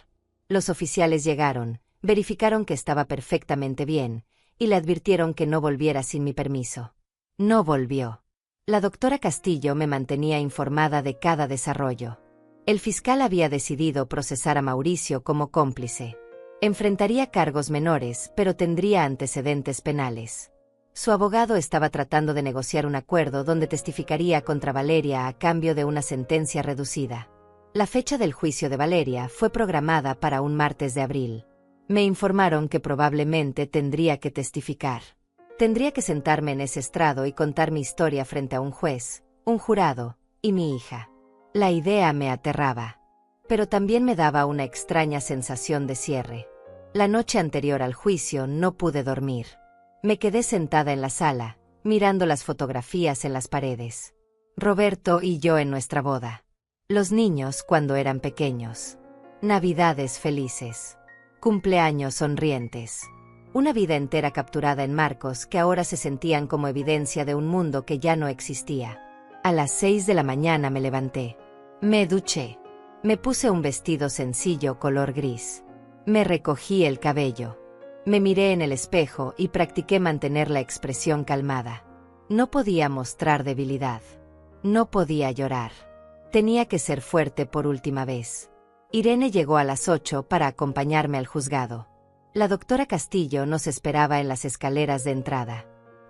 Los oficiales llegaron, verificaron que estaba perfectamente bien, y le advirtieron que no volviera sin mi permiso. No volvió. La doctora Castillo me mantenía informada de cada desarrollo. El fiscal había decidido procesar a Mauricio como cómplice. Enfrentaría cargos menores, pero tendría antecedentes penales. Su abogado estaba tratando de negociar un acuerdo donde testificaría contra Valeria a cambio de una sentencia reducida. La fecha del juicio de Valeria fue programada para un martes de abril. Me informaron que probablemente tendría que testificar. Tendría que sentarme en ese estrado y contar mi historia frente a un juez, un jurado, y mi hija. La idea me aterraba. Pero también me daba una extraña sensación de cierre. La noche anterior al juicio no pude dormir. Me quedé sentada en la sala, mirando las fotografías en las paredes. Roberto y yo en nuestra boda. Los niños cuando eran pequeños. Navidades felices. Cumpleaños sonrientes. Una vida entera capturada en marcos que ahora se sentían como evidencia de un mundo que ya no existía. A las 6 de la mañana me levanté. Me duché. Me puse un vestido sencillo color gris. Me recogí el cabello. Me miré en el espejo y practiqué mantener la expresión calmada. No podía mostrar debilidad. No podía llorar. Tenía que ser fuerte por última vez. Irene llegó a las 8 para acompañarme al juzgado. La doctora Castillo nos esperaba en las escaleras de entrada.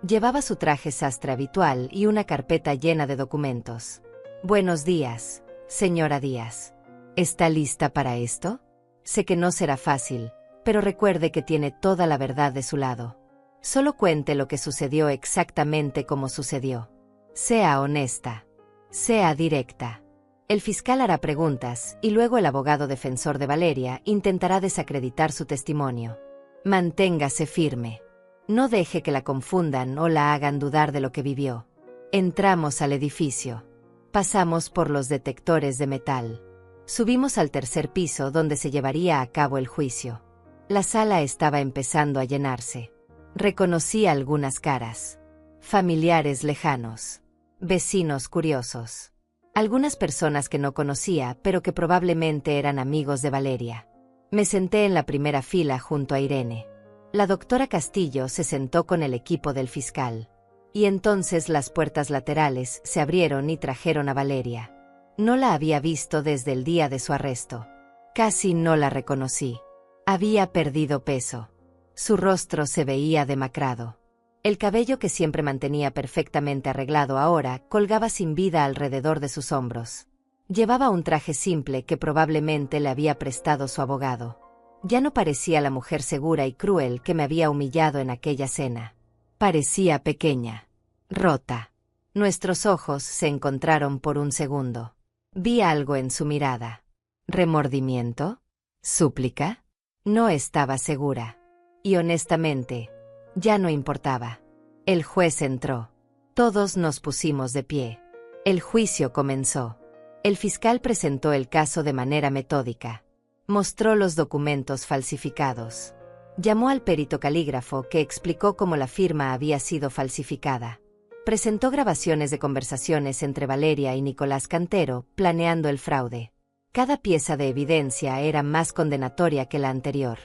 Llevaba su traje sastre habitual y una carpeta llena de documentos. Buenos días, señora Díaz. ¿Está lista para esto? Sé que no será fácil, pero recuerde que tiene toda la verdad de su lado. Solo cuente lo que sucedió exactamente como sucedió. Sea honesta. Sea directa. El fiscal hará preguntas y luego el abogado defensor de Valeria intentará desacreditar su testimonio. Manténgase firme. No deje que la confundan o la hagan dudar de lo que vivió. Entramos al edificio. Pasamos por los detectores de metal. Subimos al tercer piso donde se llevaría a cabo el juicio. La sala estaba empezando a llenarse. Reconocí algunas caras. Familiares lejanos. Vecinos curiosos. Algunas personas que no conocía, pero que probablemente eran amigos de Valeria. Me senté en la primera fila junto a Irene. La doctora Castillo se sentó con el equipo del fiscal. Y entonces las puertas laterales se abrieron y trajeron a Valeria. No la había visto desde el día de su arresto. Casi no la reconocí. Había perdido peso. Su rostro se veía demacrado. El cabello que siempre mantenía perfectamente arreglado ahora colgaba sin vida alrededor de sus hombros. Llevaba un traje simple que probablemente le había prestado su abogado. Ya no parecía la mujer segura y cruel que me había humillado en aquella cena. Parecía pequeña. Rota. Nuestros ojos se encontraron por un segundo. Vi algo en su mirada. ¿Remordimiento? ¿Súplica? No estaba segura. Y honestamente, ya no importaba. El juez entró. Todos nos pusimos de pie. El juicio comenzó. El fiscal presentó el caso de manera metódica. Mostró los documentos falsificados. Llamó al perito calígrafo que explicó cómo la firma había sido falsificada. Presentó grabaciones de conversaciones entre Valeria y Nicolás Cantero, planeando el fraude. Cada pieza de evidencia era más condenatoria que la anterior.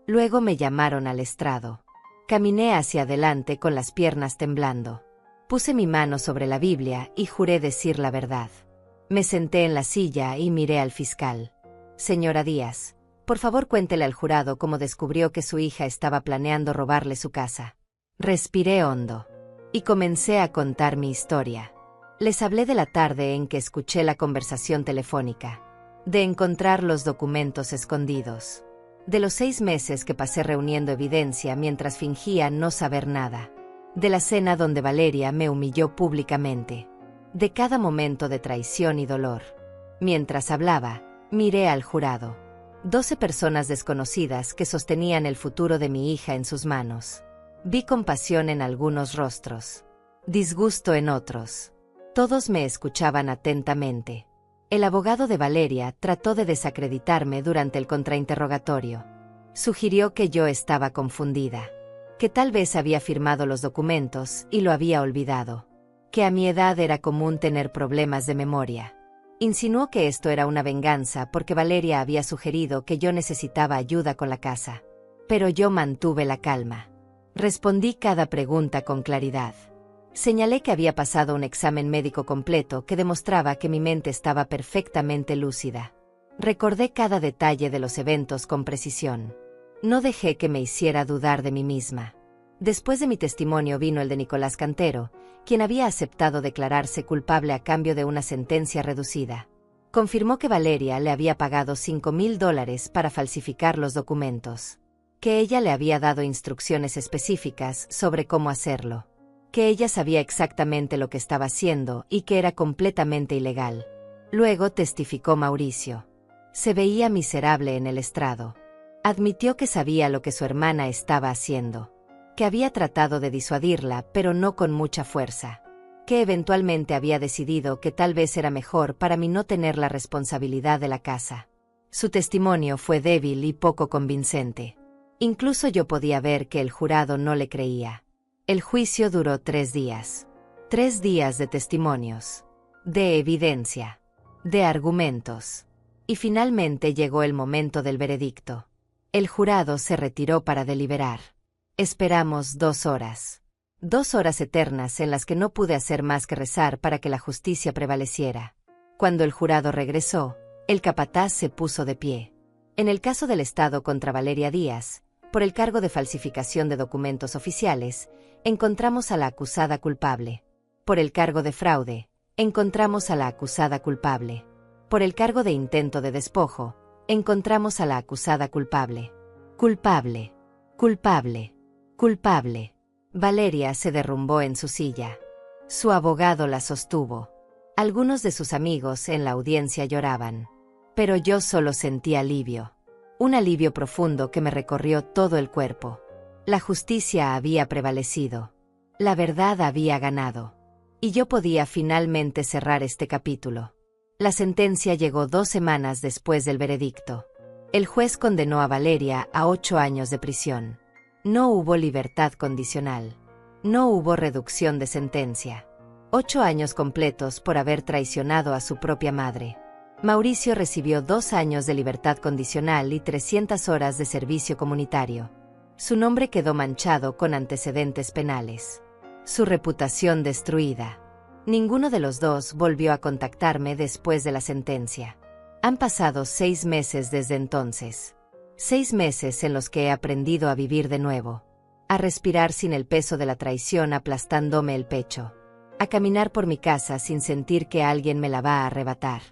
Luego me llamaron al estrado. Caminé hacia adelante con las piernas temblando. Puse mi mano sobre la Biblia y juré decir la verdad. Me senté en la silla y miré al fiscal. Señora Díaz, por favor cuéntele al jurado cómo descubrió que su hija estaba planeando robarle su casa. Respiré hondo. Y comencé a contar mi historia. Les hablé de la tarde en que escuché la conversación telefónica. De encontrar los documentos escondidos. De los 6 meses que pasé reuniendo evidencia mientras fingía no saber nada. De la cena donde Valeria me humilló públicamente. De cada momento de traición y dolor. Mientras hablaba, miré al jurado. 12 personas desconocidas que sostenían el futuro de mi hija en sus manos. Vi compasión en algunos rostros. Disgusto en otros. Todos me escuchaban atentamente. El abogado de Valeria trató de desacreditarme durante el contrainterrogatorio. Sugirió que yo estaba confundida. Que tal vez había firmado los documentos y lo había olvidado. Que a mi edad era común tener problemas de memoria. Insinuó que esto era una venganza porque Valeria había sugerido que yo necesitaba ayuda con la casa. Pero yo mantuve la calma. Respondí cada pregunta con claridad. Señalé que había pasado un examen médico completo que demostraba que mi mente estaba perfectamente lúcida. Recordé cada detalle de los eventos con precisión. No dejé que me hiciera dudar de mí misma. Después de mi testimonio vino el de Nicolás Cantero, quien había aceptado declararse culpable a cambio de una sentencia reducida. Confirmó que Valeria le había pagado $5,000 para falsificar los documentos. Que ella le había dado instrucciones específicas sobre cómo hacerlo. Que ella sabía exactamente lo que estaba haciendo y que era completamente ilegal. Luego testificó Mauricio. Se veía miserable en el estrado. Admitió que sabía lo que su hermana estaba haciendo, que había tratado de disuadirla, pero no con mucha fuerza, que eventualmente había decidido que tal vez era mejor para mí no tener la responsabilidad de la casa. Su testimonio fue débil y poco convincente. Incluso yo podía ver que el jurado no le creía. El juicio duró 3 días. 3 días de testimonios, de evidencia, de argumentos. Y finalmente llegó el momento del veredicto. El jurado se retiró para deliberar. Esperamos 2 horas. 2 horas eternas en las que no pude hacer más que rezar para que la justicia prevaleciera. Cuando el jurado regresó, el capataz se puso de pie. En el caso del Estado contra Valeria Díaz, por el cargo de falsificación de documentos oficiales, encontramos a la acusada culpable. Por el cargo de fraude, encontramos a la acusada culpable. Por el cargo de intento de despojo, encontramos a la acusada culpable. Culpable. Culpable. Culpable. Valeria se derrumbó en su silla. Su abogado la sostuvo. Algunos de sus amigos en la audiencia lloraban. Pero yo solo sentí alivio. Un alivio profundo que me recorrió todo el cuerpo. La justicia había prevalecido. La verdad había ganado. Y yo podía finalmente cerrar este capítulo. La sentencia llegó 2 semanas después del veredicto. El juez condenó a Valeria a 8 años de prisión. No hubo libertad condicional. No hubo reducción de sentencia. 8 años completos por haber traicionado a su propia madre. Mauricio recibió 2 años de libertad condicional y 300 horas de servicio comunitario. Su nombre quedó manchado con antecedentes penales. Su reputación destruida. Ninguno de los dos volvió a contactarme después de la sentencia. Han pasado 6 meses desde entonces. 6 meses en los que he aprendido a vivir de nuevo. A respirar sin el peso de la traición aplastándome el pecho. A caminar por mi casa sin sentir que alguien me la va a arrebatar.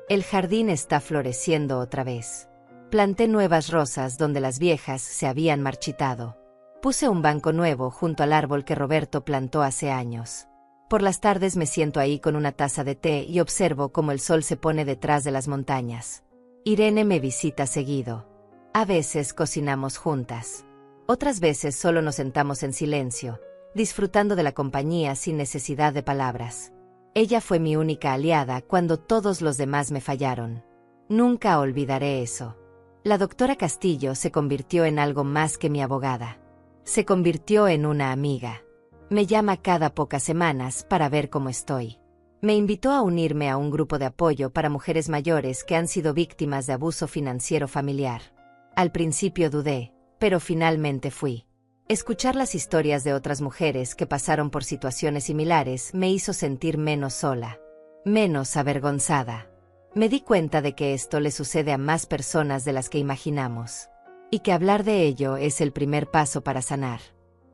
El jardín está floreciendo otra vez. Planté nuevas rosas donde las viejas se habían marchitado. Puse un banco nuevo junto al árbol que Roberto plantó hace años. Por las tardes me siento ahí con una taza de té y observo cómo el sol se pone detrás de las montañas. Irene me visita seguido. A veces cocinamos juntas. Otras veces solo nos sentamos en silencio, disfrutando de la compañía sin necesidad de palabras. Ella fue mi única aliada cuando todos los demás me fallaron. Nunca olvidaré eso. La doctora Castillo se convirtió en algo más que mi abogada. Se convirtió en una amiga. Me llama cada pocas semanas para ver cómo estoy. Me invitó a unirme a un grupo de apoyo para mujeres mayores que han sido víctimas de abuso financiero familiar. Al principio dudé, pero finalmente fui. Escuchar las historias de otras mujeres que pasaron por situaciones similares me hizo sentir menos sola, menos avergonzada. Me di cuenta de que esto le sucede a más personas de las que imaginamos. Y que hablar de ello es el primer paso para sanar.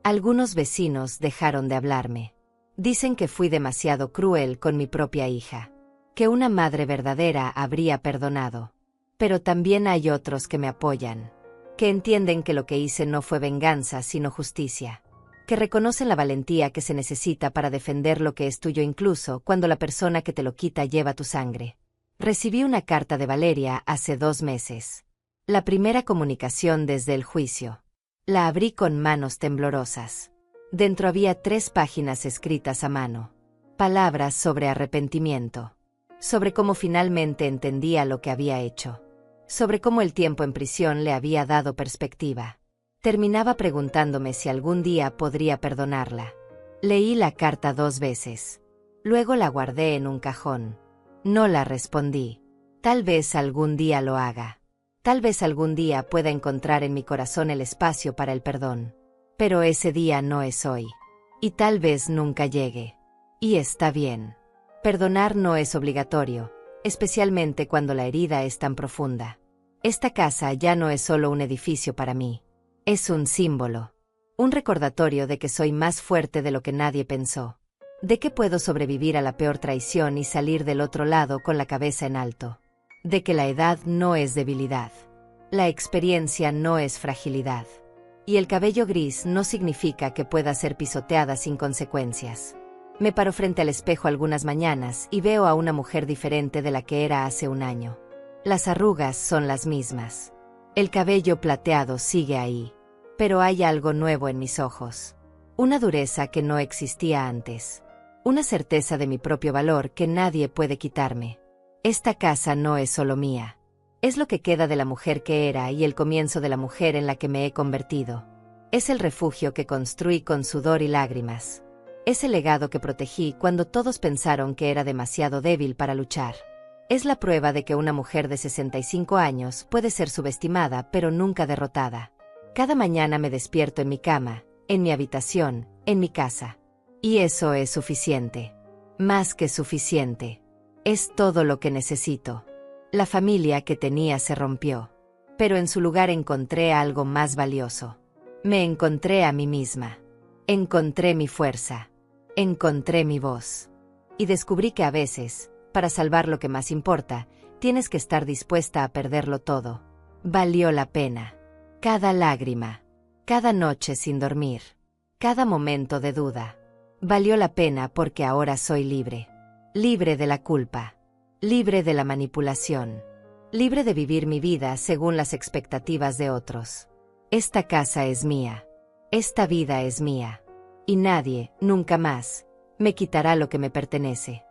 Algunos vecinos dejaron de hablarme. Dicen que fui demasiado cruel con mi propia hija. Que una madre verdadera habría perdonado. Pero también hay otros que me apoyan. Que entienden que lo que hice no fue venganza sino justicia. Que reconocen la valentía que se necesita para defender lo que es tuyo incluso cuando la persona que te lo quita lleva tu sangre. Recibí una carta de Valeria hace 2 meses. La primera comunicación desde el juicio. La abrí con manos temblorosas. Dentro había 3 páginas escritas a mano. Palabras sobre arrepentimiento. Sobre cómo finalmente entendía lo que había hecho. Sobre cómo el tiempo en prisión le había dado perspectiva. Terminaba preguntándome si algún día podría perdonarla. Leí la carta 2 veces. Luego la guardé en un cajón. No la respondí. Tal vez algún día lo haga. Tal vez algún día pueda encontrar en mi corazón el espacio para el perdón. Pero ese día no es hoy. Y tal vez nunca llegue. Y está bien. Perdonar no es obligatorio, especialmente cuando la herida es tan profunda. Esta casa ya no es solo un edificio para mí. Es un símbolo. Un recordatorio de que soy más fuerte de lo que nadie pensó. De que puedo sobrevivir a la peor traición y salir del otro lado con la cabeza en alto. De que la edad no es debilidad. La experiencia no es fragilidad. Y el cabello gris no significa que pueda ser pisoteada sin consecuencias. Me paro frente al espejo algunas mañanas y veo a una mujer diferente de la que era hace un año. Las arrugas son las mismas. El cabello plateado sigue ahí. Pero hay algo nuevo en mis ojos. Una dureza que no existía antes. Una certeza de mi propio valor que nadie puede quitarme. Esta casa no es solo mía. Es lo que queda de la mujer que era y el comienzo de la mujer en la que me he convertido. Es el refugio que construí con sudor y lágrimas. Es el legado que protegí cuando todos pensaron que era demasiado débil para luchar. Es la prueba de que una mujer de 65 años puede ser subestimada pero nunca derrotada. Cada mañana me despierto en mi cama, en mi habitación, en mi casa. Y eso es suficiente. Más que suficiente. Es todo lo que necesito. La familia que tenía se rompió. Pero en su lugar encontré algo más valioso. Me encontré a mí misma. Encontré mi fuerza. Encontré mi voz. Y descubrí que a veces, para salvar lo que más importa, tienes que estar dispuesta a perderlo todo. Valió la pena. Cada lágrima. Cada noche sin dormir. Cada momento de duda. Valió la pena porque ahora soy libre. Libre de la culpa. Libre de la manipulación. Libre de vivir mi vida según las expectativas de otros. Esta casa es mía. Esta vida es mía. Y nadie, nunca más, me quitará lo que me pertenece.